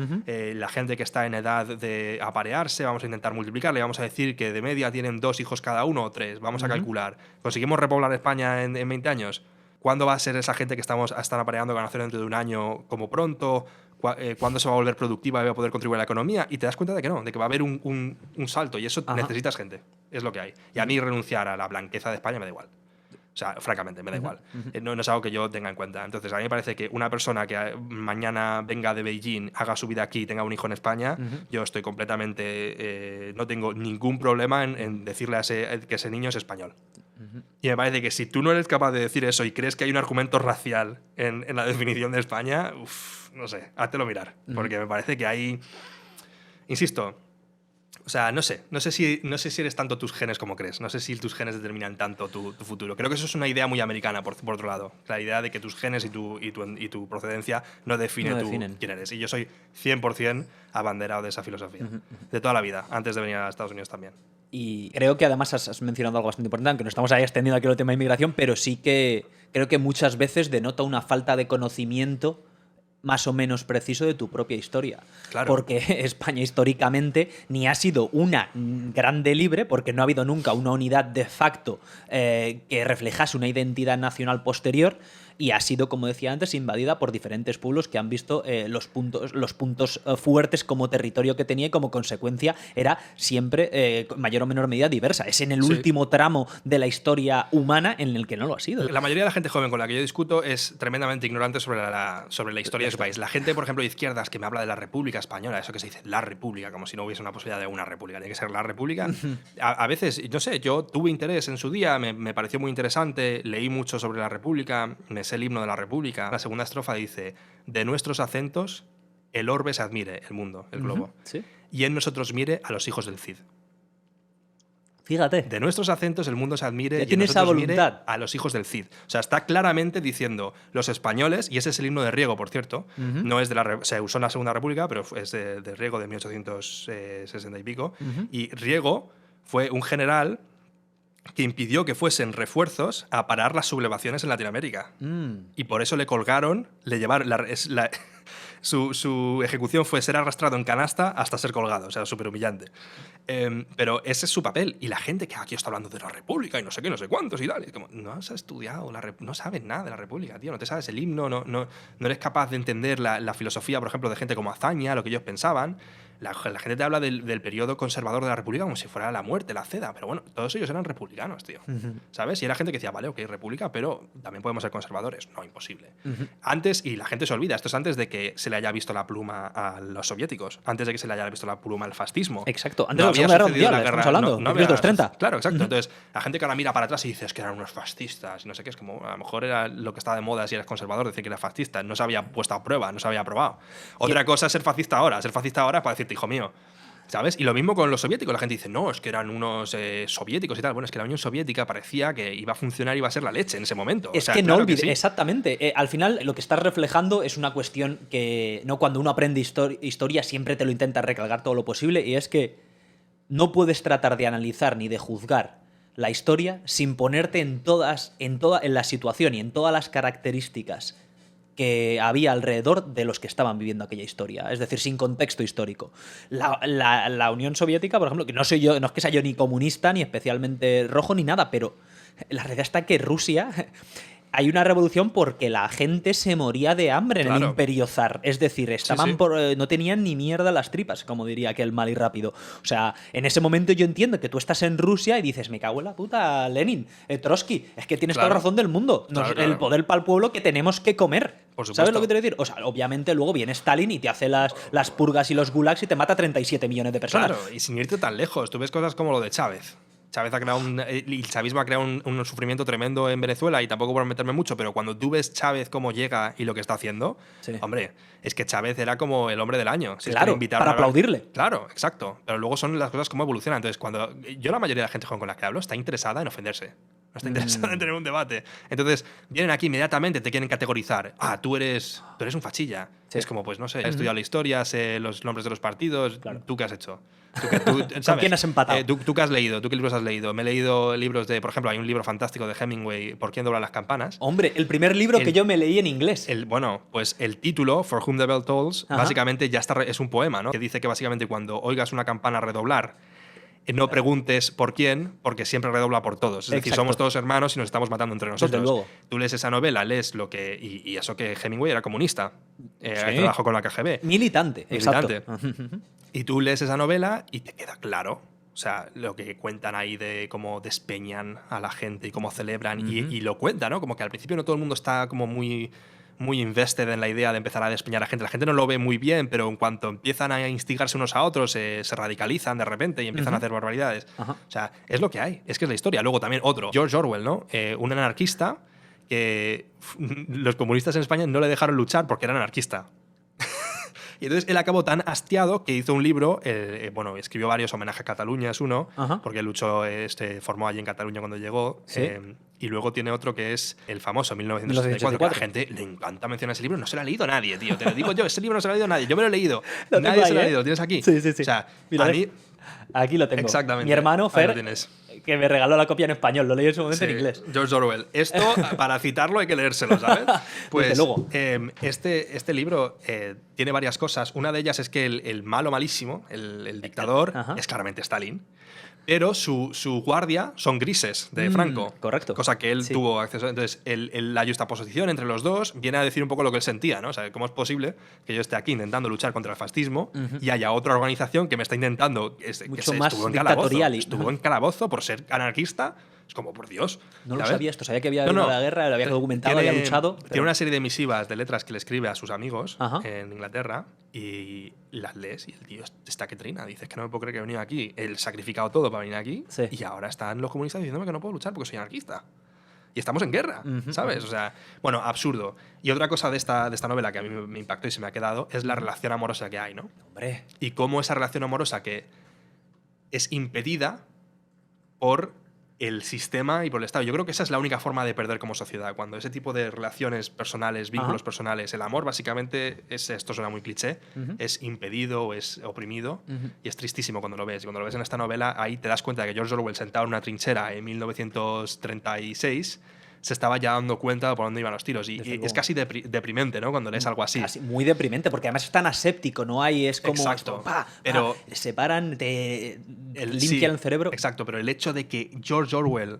La gente que está en edad de aparearse, vamos a intentar multiplicarle, vamos a decir que de media tienen 2 hijos cada uno o 3. Vamos a calcular. ¿Conseguimos repoblar España en 20 años? ¿Cuándo va a ser esa gente que están apareando que van a hacer dentro de un año como pronto? ¿Cuándo se va a volver productiva y va a poder contribuir a la economía? Y te das cuenta de que no, de que va a haber un salto y eso necesitas gente. Es lo que hay. Y a mí renunciar a la blanqueza de España me da igual. O sea, francamente, me da igual. No es algo que yo tenga en cuenta. Entonces, a mí me parece que una persona que mañana venga de Beijing, haga su vida aquí y tenga un hijo en España, yo estoy completamente. No tengo ningún problema en decirle que ese niño es español. Y me parece que si tú no eres capaz de decir eso y crees que hay un argumento racial en la definición de España, no sé, háztelo mirar. Porque me parece que hay. Insisto. O sea, no sé si eres tanto tus genes como crees. No sé si tus genes determinan tanto tu futuro. Creo que eso es una idea muy americana, por otro lado. La idea de que tus genes y tu procedencia no definen quién eres. Y yo soy 100% abanderado de esa filosofía. De toda la vida, antes de venir a Estados Unidos también. Y creo que además has mencionado algo bastante importante, aunque no estamos ahí extendiendo aquí el tema de inmigración, pero sí que creo que muchas veces denota una falta de conocimiento más o menos preciso de tu propia historia. Claro. Porque España históricamente ni ha sido una grande libre, porque no ha habido nunca una unidad de facto que reflejase una identidad nacional posterior, y ha sido, como decía antes, invadida por diferentes pueblos que han visto los puntos fuertes como territorio que tenía y como consecuencia era siempre, en mayor o menor medida, diversa. Es en el último tramo de la historia humana en el que no lo ha sido. La mayoría de la gente joven con la que yo discuto es tremendamente ignorante sobre la historia de su país. La gente, por ejemplo, de izquierdas que me habla de la República Española, eso que se dice la República, como si no hubiese una posibilidad de una república, tiene que ser la República. A veces, no sé, yo tuve interés en su día, me pareció muy interesante, leí mucho sobre la República, me sé el himno de la República. La segunda estrofa dice: de nuestros acentos el orbe se admire, el mundo, el globo, ¿Sí? y en nosotros mire a los hijos del Cid. Fíjate. De nuestros acentos el mundo se admire Ya y en tiene esa nosotros mire voluntad. a los hijos del Cid. O sea, está claramente diciendo los españoles, y ese es el himno de Riego, por cierto, no es se usó en la Segunda República, pero es de Riego de 1860 y pico, y Riego fue un general que impidió que fuesen refuerzos a parar las sublevaciones en Latinoamérica. Y por eso le colgaron, le llevaron... Su ejecución fue ser arrastrado en canasta hasta ser colgado, o sea, súper humillante. Pero ese es su papel. Y la gente que aquí está hablando de la República y no sé qué, no sé cuántos y tal. Es como, no has estudiado, no sabes nada de la República, tío. No te sabes el himno, no eres capaz de entender la filosofía, por ejemplo, de gente como Azaña, lo que ellos pensaban. La gente te habla del periodo conservador de la República como si fuera la muerte, la ceda. Pero bueno, todos ellos eran republicanos, tío. ¿Sabes? Y era gente que decía, vale, ok, república, pero también podemos ser conservadores. No, imposible. Antes, y la gente se olvida, esto es antes de que se le haya visto la pluma a los soviéticos, antes de que se le haya visto la pluma al fascismo. Exacto, antes de la Segunda Guerra Mundial, estamos hablando, de los 30. Claro, exacto. Entonces, la gente que ahora mira para atrás y dice es que eran unos fascistas, y no sé qué, es como, a lo mejor era lo que estaba de moda si eras conservador, decir que eras fascista, no se había puesto a prueba, no se había probado. Otra cosa es ser fascista ahora es para decirte, hijo mío, ¿sabes? Y lo mismo con los soviéticos. La gente dice, no, es que eran unos soviéticos y tal. Bueno, es que la Unión Soviética parecía que iba a funcionar y iba a ser la leche en ese momento. Es que no olvides, sí. Exactamente. Al final, lo que estás reflejando es una cuestión que, no, cuando uno aprende historia, siempre te lo intenta recalcar todo lo posible, y es que no puedes tratar de analizar ni de juzgar la historia sin ponerte en la situación y en todas las características que había alrededor de los que estaban viviendo aquella historia, es decir, sin contexto histórico. La Unión Soviética, por ejemplo, que no es que sea yo ni comunista, ni especialmente rojo, ni nada, pero la realidad está que Rusia... Hay una revolución porque la gente se moría de hambre en el Imperio Zar. Es decir, estaban no tenían ni mierda las tripas, como diría aquel mal y rápido. O sea, en ese momento yo entiendo que tú estás en Rusia y dices, me cago en la puta, Lenin, Trotsky, es que tienes toda la razón del mundo. El poder para el pueblo que tenemos que comer. ¿Sabes lo que te quiero decir? O sea, obviamente luego viene Stalin y te hace las purgas y los gulags y te mata 37 millones de personas. Claro, y sin irte tan lejos. Tú ves cosas como lo de Chávez. Chávez ha creado el chavismo ha creado un sufrimiento tremendo en Venezuela, y tampoco por meterme mucho, pero cuando tú ves Chávez cómo llega y lo que está haciendo, hombre, es que Chávez era como el hombre del año. Si claro, es que para aplaudirle. Claro, exacto. Pero luego son las cosas cómo evolucionan. Entonces, cuando la mayoría de la gente con la que hablo está interesada en ofenderse. No está interesada en tener un debate. Entonces, vienen aquí inmediatamente, te quieren categorizar. Tú eres un fachilla. Sí. Es como, pues no sé, he estudiado la historia, sé los nombres de los partidos. Claro. ¿Tú qué has hecho? ¿Con quién has empatado? ¿Tú qué has leído? ¿Tú qué libros has leído? Me he leído libros de, por ejemplo, hay un libro fantástico de Hemingway, ¿Por quién doblan las campanas? Hombre, el primer libro que yo me leí en inglés. Bueno, pues el título, For Whom the Bell Tolls, básicamente ya es un poema, ¿no? Que dice que básicamente cuando oigas una campana redoblar, no preguntes por quién, porque siempre redobla por todos. Es decir, somos todos hermanos y nos estamos matando entre nosotros. Desde luego. Tú lees esa novela, lees lo que... Y eso que Hemingway era comunista. Trabajó con la KGB. Militante. Exacto. Y tú lees esa novela y te queda claro. O sea, lo que cuentan ahí de cómo despeñan a la gente y cómo celebran. Y lo cuentan, ¿no? Como que al principio no todo el mundo está como muy invested en la idea de empezar a despeñar a la gente. La gente no lo ve muy bien, pero en cuanto empiezan a instigarse unos a otros, se radicalizan de repente y empiezan a hacer barbaridades. O sea, es lo que hay. Es que es la historia. Luego también otro, George Orwell, ¿no? Un anarquista que los comunistas en España no le dejaron luchar porque era anarquista. Y entonces él acabó tan hastiado que hizo un libro, escribió varios, Homenaje a Cataluña es uno, porque luchó, formó allí en Cataluña cuando llegó. ¿Sí? Y luego tiene otro que es el famoso 1984, que a la gente le encanta mencionar ese libro. No se lo ha leído nadie, tío. Te lo digo yo, ese libro no se lo ha leído nadie. Yo me lo he leído. Nadie se lo ha leído. ¿Lo tienes aquí? Sí. O sea, mira, a mí... Aquí lo tengo. Exactamente. Mi hermano, Fer, que me regaló la copia en español. Lo leí en su momento en inglés. George Orwell. Esto, para citarlo, hay que leérselo, ¿sabes? Pues desde luego. Este libro tiene varias cosas. Una de ellas es que el malo malísimo, el dictador, es claramente Stalin. Pero su guardia son grises de Franco. Correcto. Cosa que él tuvo acceso. Entonces, la justaposición entre los dos viene a decir un poco lo que él sentía, ¿no? O sea, ¿cómo es posible que yo esté aquí intentando luchar contra el fascismo y haya otra organización que me está intentando... Mucho más dictatorial. Estuvo en calabozo por ser anarquista. Es como, por Dios. No lo sabía esto. Sabía que había habido la guerra, lo había documentado, había luchado. Tiene una serie de misivas, de letras que le escribe a sus amigos en Inglaterra, y las lees y el tío está que trina. Dices que no me puedo creer que he venido aquí. Él sacrificado todo para venir aquí y ahora están los comunistas diciéndome que no puedo luchar porque soy anarquista. Y estamos en guerra, ¿sabes? O sea, bueno, absurdo. Y otra cosa de esta novela que a mí me impactó y se me ha quedado es la relación amorosa que hay, ¿no? Hombre. Y cómo esa relación amorosa que es impedida por el sistema y por el Estado. Yo creo que esa es la única forma de perder como sociedad. Cuando ese tipo de relaciones personales, vínculos personales, el amor básicamente es, esto suena muy cliché, es impedido o es oprimido y es tristísimo cuando lo ves. Y cuando lo ves en esta novela, ahí te das cuenta de que George Orwell, sentado en una trinchera en 1936, se estaba ya dando cuenta de por dónde iban los tiros. Y es casi deprimente, ¿no? Cuando lees algo así. Casi muy deprimente, porque además es tan aséptico, ¿no? Hay, es como... Exacto. Pero separan, te limpian el cerebro. Exacto, pero el hecho de que George Orwell,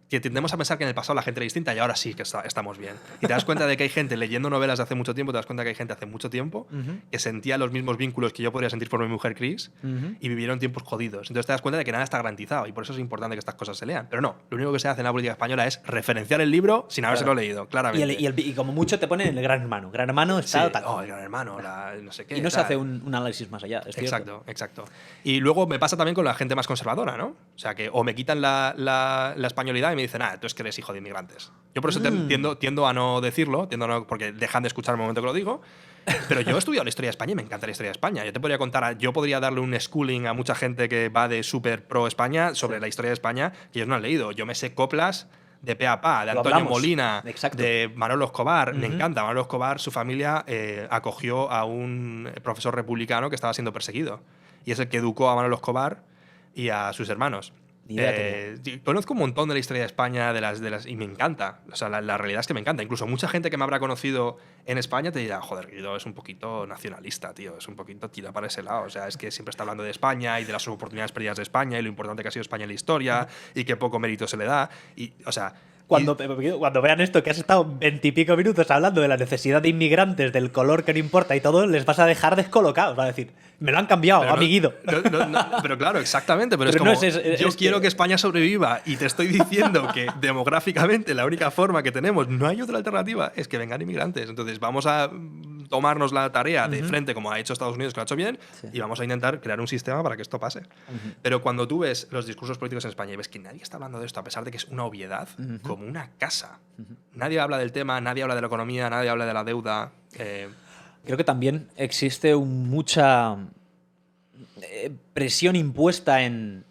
que tendemos a pensar que en el pasado la gente era distinta y ahora sí que estamos bien. Y te das cuenta de que hay gente leyendo novelas de hace mucho tiempo, te das cuenta que hay gente hace mucho tiempo que sentía los mismos vínculos que yo podría sentir por mi mujer Chris y vivieron tiempos jodidos. Entonces te das cuenta de que nada está garantizado y por eso es importante que estas cosas se lean. Pero no, lo único que se hace en la política española es referenciar el libro sin habérselo leído, claramente. Y como mucho te ponen el Gran Hermano. Gran Hermano está tal. Oh, el Gran Hermano, no sé qué. Y no se hace un análisis más allá. Exacto. Y luego me pasa también con la gente más conservadora, ¿no? O sea, que o me quitan la españolidad y me dicen, tú es que eres hijo de inmigrantes. Yo por eso tiendo a no decirlo, porque dejan de escuchar el momento que lo digo. Pero yo he estudiado la historia de España y me encanta la historia de España. Yo te podría contar, yo podría darle un schooling a mucha gente que va de súper pro España sobre la historia de España que ellos no han leído. Yo me sé coplas de pe a pa, de Antonio Molina, de Manolo Escobar. Me encanta. Manolo Escobar, su familia acogió a un profesor republicano que estaba siendo perseguido. Y es el que educó a Manolo Escobar y a sus hermanos. Conozco un montón de la historia de España y me encanta. O sea, la realidad es que me encanta. Incluso mucha gente que me habrá conocido en España te dirá, joder, Guido es un poquito nacionalista, tío. Es un poquito tira para ese lado. O sea, es que siempre está hablando de España y de las oportunidades perdidas de España y lo importante que ha sido España en la historia y qué poco mérito se le da. Y, o sea... Cuando vean esto, que has estado 20 y pico minutos hablando de la necesidad de inmigrantes, del color que no importa y todo, les vas a dejar descolocados. Va a decir, me lo han cambiado, a mi Guido. Pero claro, exactamente. Pero es como, yo quiero que España sobreviva y te estoy diciendo que demográficamente la única forma que tenemos, no hay otra alternativa, es que vengan inmigrantes. Entonces vamos a tomarnos la tarea de frente, como ha hecho Estados Unidos, que lo ha hecho bien, y vamos a intentar crear un sistema para que esto pase. Pero cuando tú ves los discursos políticos en España y ves que nadie está hablando de esto, a pesar de que es una obviedad, como una casa. Nadie habla del tema, nadie habla de la economía, nadie habla de la deuda. Creo que también existe mucha presión impuesta en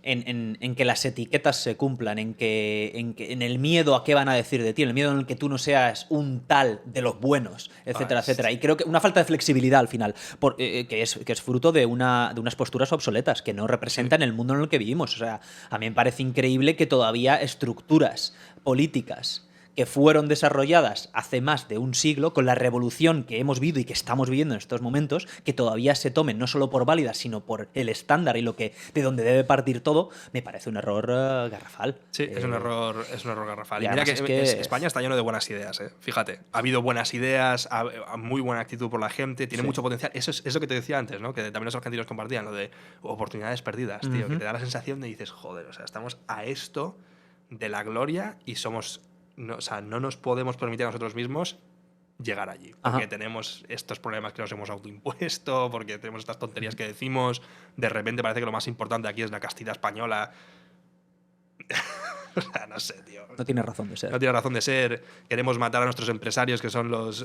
que las etiquetas se cumplan, en el miedo a qué van a decir de ti, en el miedo en el que tú no seas un tal de los buenos, etcétera, etcétera. Y creo que una falta de flexibilidad al final, que es fruto de unas posturas obsoletas que no representan el mundo en el que vivimos. O sea, a mí me parece increíble que todavía estructuras políticas que fueron desarrolladas hace más de un siglo, con la revolución que hemos vivido y que estamos viviendo en estos momentos, que todavía se tomen no solo por válidas, sino por el estándar y de donde debe partir todo, me parece un error garrafal. Sí, es un error garrafal. Y mira que España está lleno de buenas ideas, ¿eh? Fíjate, ha habido buenas ideas, muy buena actitud por la gente, tiene mucho potencial. Eso es lo que te decía antes, ¿no? Que también los argentinos compartían, lo de oportunidades perdidas, tío, que te da la sensación de dices, joder, o sea, estamos a esto de la gloria y somos... No, o sea, no nos podemos permitir a nosotros mismos llegar allí. Porque tenemos estos problemas que nos hemos autoimpuesto, porque tenemos estas tonterías que decimos. De repente parece que lo más importante aquí es la castidad española. O sea, no sé, tío. No tiene razón de ser. No tiene razón de ser. Queremos matar a nuestros empresarios, que son los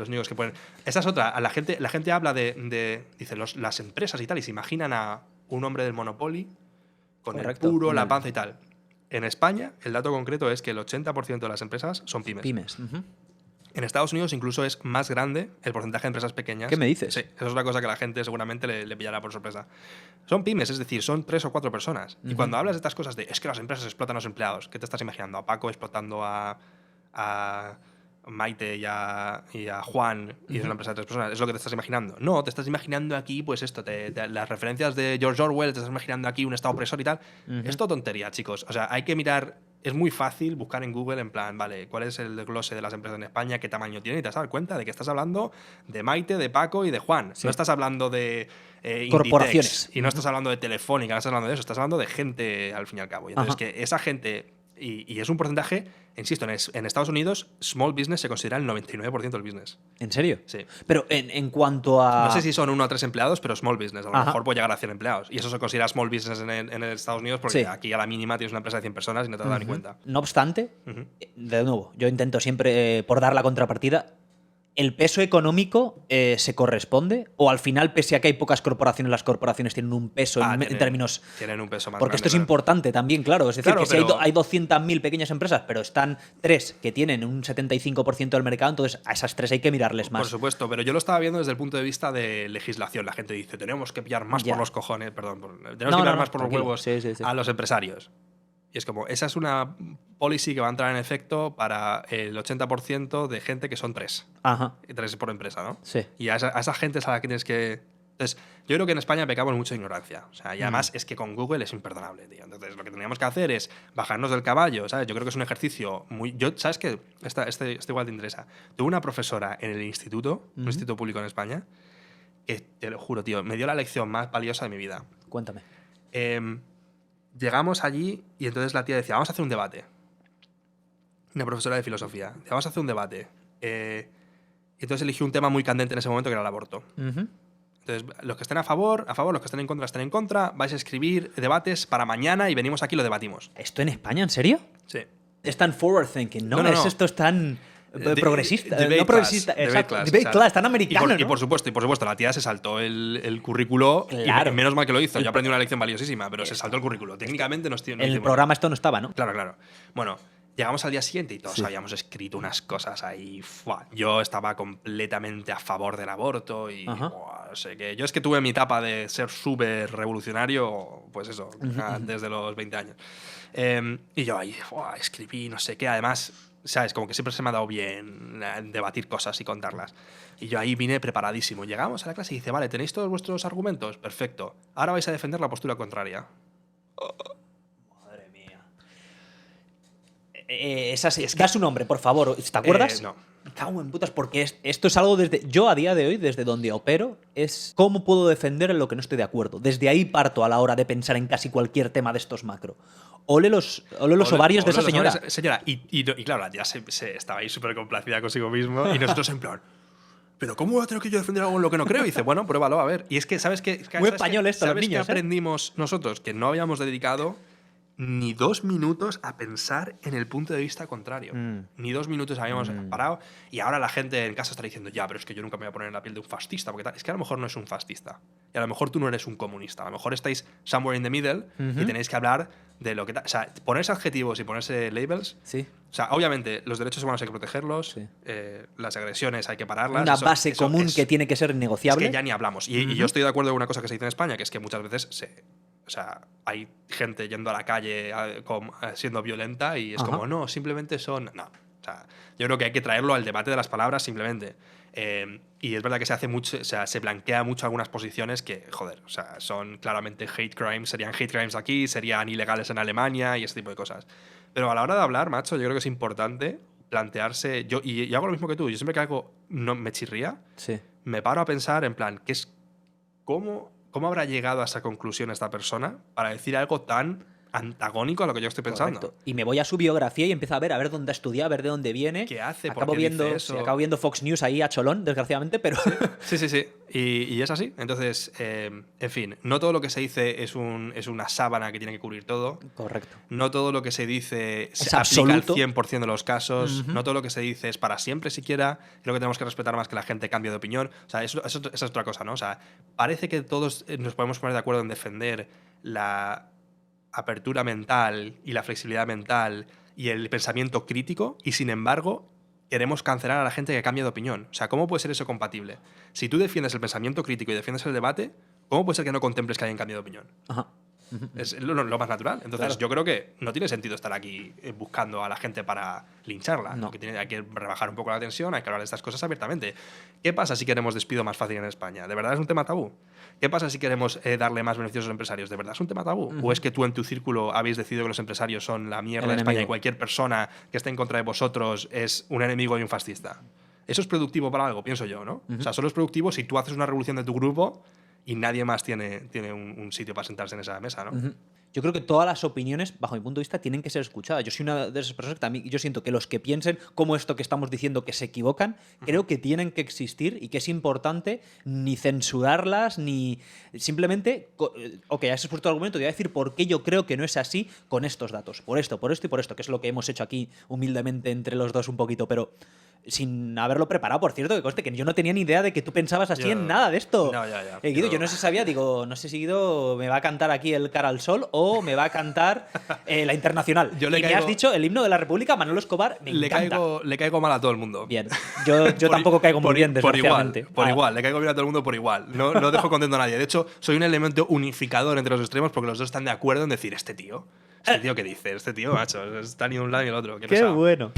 únicos que pueden... Esa es otra. La gente habla dice, las empresas y tal, y se imaginan a un hombre del Monopoly con el puro, la panza y tal. En España, el dato concreto es que el 80% de las empresas son pymes. En Estados Unidos incluso es más grande el porcentaje de empresas pequeñas. ¿Qué me dices? Sí, eso es una cosa que la gente seguramente le pillará por sorpresa. Son pymes, es decir, son 3 o 4 personas. Y cuando hablas de estas cosas de es que las empresas explotan a los empleados, ¿qué te estás imaginando? ¿A Paco explotando a Maite y a Juan y es una empresa de 3 personas? ¿Es lo que te estás imaginando? No, te estás imaginando aquí, pues esto, las referencias de George Orwell, te estás imaginando aquí un estado opresor y tal. Es todo tontería, chicos. O sea, hay que mirar... Es muy fácil buscar en Google en plan, vale, ¿cuál es el desglose de las empresas en España? ¿Qué tamaño tiene? Y te vas a dar cuenta de que estás hablando de Maite, de Paco y de Juan. Sí. No estás hablando de corporaciones. Y no estás hablando de Telefónica, no estás hablando de eso. Estás hablando de gente, al fin y al cabo. Y entonces, que esa gente... Y es un porcentaje, insisto, en Estados Unidos, small business se considera el 99% del business. ¿En serio? Sí. Pero en cuanto a... No sé si son 1 o 3 empleados, pero small business. A lo mejor puede llegar a 100 empleados. Y eso se considera small business en Estados Unidos porque aquí a la mínima tienes una empresa de 100 personas y no te das ni cuenta. No obstante, de nuevo, yo intento siempre, por dar la contrapartida, ¿El peso económico se corresponde? ¿O al final, pese a que hay pocas corporaciones, las corporaciones tienen un peso en términos... Tienen un peso más Porque esto grande, es importante también, claro. Es decir, Claro, que si pero- hay 200.000 pequeñas empresas, pero están 3 que tienen un 75% del mercado, entonces a esas 3 hay que mirarles Por más. supuesto, pero yo lo estaba viendo desde el punto de vista de legislación. La gente dice, tenemos que pillar más Ya. por los cojones, perdón, tenemos No, que pillar no, más por los tranquilo. huevos Sí, sí, sí. a los empresarios. Y es como, esa es una policy que va a entrar en efecto para el 80% de gente que son 3. Ajá. 3 por empresa, ¿no? Sí. Y a esa gente es a la que tienes que... Entonces, yo creo que en España pecamos mucho de ignorancia. O sea, y además es que con Google es imperdonable, tío. Entonces, lo que tendríamos que hacer es bajarnos del caballo, ¿sabes? Yo creo que es un ejercicio muy... ¿Sabes qué? Este igual te interesa. Tuve una profesora en el instituto, un instituto público en España, que, te lo juro, tío, me dio la lección más valiosa de mi vida. Cuéntame. Llegamos allí y entonces la tía decía, vamos a hacer un debate. Una profesora de filosofía. Decía, vamos a hacer un debate. Y entonces eligió un tema muy candente en ese momento, que era el aborto. Ujú. Entonces, los que estén a favor, los que estén en contra, estén en contra. Vais a escribir debates para mañana y venimos aquí y lo debatimos. ¿Esto en España, en serio? Sí. Es tan forward thinking, ¿no? No, no, no. Esto es tan progresista. Debate No progresista, class, exacto. debate Debate class, class, o sea, tan americano, y ¿no? por supuesto, la tía se saltó el currículo. Claro. Y menos mal que lo hizo. Yo aprendí una lección valiosísima, pero se saltó el currículo. Técnicamente no En el programa esto no estaba, ¿no? Claro, claro. Bueno, llegamos al día siguiente y todos Sí. habíamos escrito unas cosas ahí. ¡Fua! Yo estaba completamente a favor del aborto y Ajá. no sé qué. Yo es que tuve mi etapa de ser súper revolucionario, pues eso, desde los 20 años. Y yo ahí escribí no sé qué. Además, ¿sabes? Como que siempre se me ha dado bien debatir cosas y contarlas. Y yo ahí vine preparadísimo. Llegamos a la clase y dice, vale, ¿tenéis todos vuestros argumentos? Perfecto. Ahora vais a defender la postura contraria. Madre mía. Da su nombre, por favor. ¿Te acuerdas? No. Me cago en putas, porque esto es algo desde... Yo a día de hoy, desde donde opero, es cómo puedo defender en lo que no estoy de acuerdo. Desde ahí parto a la hora de pensar en casi cualquier tema de estos macro. Ole los ovarios de esa señora. Señora, y claro, la tía se estaba ahí súper complacida consigo mismo y nosotros en plan, ¿pero cómo voy a tener que yo defender algo en lo que no creo? Y dice, bueno, pruébalo, a ver. Y es que, ¿sabes qué? Muy español esto, los ¿sabes niños, qué aprendimos nosotros? Que no habíamos dedicado ni 2 minutos a pensar en el punto de vista contrario. Ni 2 minutos habíamos parado. Y ahora la gente en casa está diciendo, ya, pero es que yo nunca me voy a poner en la piel de un fascista. Porque es que a lo mejor no es un fascista. Y a lo mejor tú no eres un comunista. A lo mejor estáis somewhere in the middle y tenéis que hablar de lo que... O sea, ponerse adjetivos y ponerse labels... Sí. O sea, obviamente, los derechos humanos hay que protegerlos, Sí. las agresiones hay que pararlas. Una base eso común es- que tiene que ser Es innegociable. que ya ni hablamos. Y yo estoy de acuerdo con una cosa que se dice en España, que es que muchas veces o sea, hay gente yendo a la calle siendo violenta y es Ajá. como, no, simplemente son... No. O sea, yo creo que hay que traerlo al debate de las palabras simplemente. Y es verdad que se hace mucho, o sea, se blanquea mucho algunas posiciones que, joder, o sea, son claramente hate crimes, serían hate crimes aquí, serían ilegales en Alemania y ese tipo de cosas. Pero a la hora de hablar, macho, yo creo que es importante plantearse. Y hago lo mismo que tú. Yo siempre que algo no me chirría, Sí. me paro a pensar en plan, ¿cómo habrá llegado a esa conclusión esta persona para decir algo tan antagónico a lo que yo estoy pensando? Correcto. Y me voy a su biografía y empiezo a ver dónde ha estudiado, a ver de dónde viene. ¿Qué hace? ¿Por Acabo qué dice viendo, eso? sí, acabo viendo Fox News ahí a cholón, desgraciadamente, pero... Sí, sí, sí. Y es así. Entonces, en fin, no todo lo que se dice es una sábana que tiene que cubrir todo. Correcto. No todo lo que se dice Es se aplica absoluto. al 100% de los casos. No todo lo que se dice es para siempre siquiera. Creo que tenemos que respetar más que la gente cambie de opinión. O sea, esa es otra cosa, ¿no? O sea, parece que todos nos podemos poner de acuerdo en defender la apertura mental y la flexibilidad mental y el pensamiento crítico y, sin embargo, queremos cancelar a la gente que cambia de opinión. O sea, ¿cómo puede ser eso compatible? Si tú defiendes el pensamiento crítico y defiendes el debate, ¿cómo puede ser que no contemples que alguien cambie de opinión? Ajá. Es lo más natural. Entonces, Claro. yo creo que no tiene sentido estar aquí buscando a la gente para lincharla. No. Porque hay que rebajar un poco la tensión, hay que hablar de estas cosas abiertamente. ¿Qué pasa si queremos despido más fácil en España? ¿De verdad es un tema tabú? ¿Qué pasa si queremos darle más beneficios a los empresarios? ¿De verdad es un tema tabú? ¿O es que tú en tu círculo habéis decidido que los empresarios son la mierda El de España enemigo. y cualquier persona que esté en contra de vosotros es un enemigo y un fascista? Eso es productivo para algo, pienso yo, ¿no? O sea, solo es productivo si tú haces una revolución de tu grupo y nadie más tiene un sitio para sentarse en esa mesa, ¿no? Yo creo que todas las opiniones, bajo mi punto de vista, tienen que ser escuchadas. Yo soy una de esas personas que también, yo siento que los que piensen como esto que estamos diciendo que se equivocan, creo que tienen que existir y que es importante ni censurarlas, ni simplemente, ok, has expuesto el argumento, te voy a decir por qué yo creo que no es así con estos datos. Por esto y por esto, que es lo que hemos hecho aquí humildemente entre los dos un poquito, pero sin haberlo preparado, por cierto, que conste que yo no tenía ni idea de que tú pensabas así Yo- en nada de esto. No, ya. Guido, yo no sé si sabía, digo, no sé si Guido me va a cantar aquí el Cara al Sol o me va a cantar la Internacional. Yo le y me caigo- has dicho el himno de la República, Manolo Escobar, me encanta. Le caigo mal a todo el mundo. Bien, yo tampoco caigo muy bien, por igual, desgraciadamente. por Ah, igual, le caigo bien a todo el mundo por igual. No dejo contento a nadie. De hecho, soy un elemento unificador entre los extremos porque los dos están de acuerdo en decir, este tío, ¿qué dice? Este tío, macho, está ni de un lado ni del otro. Qué pesado. bueno.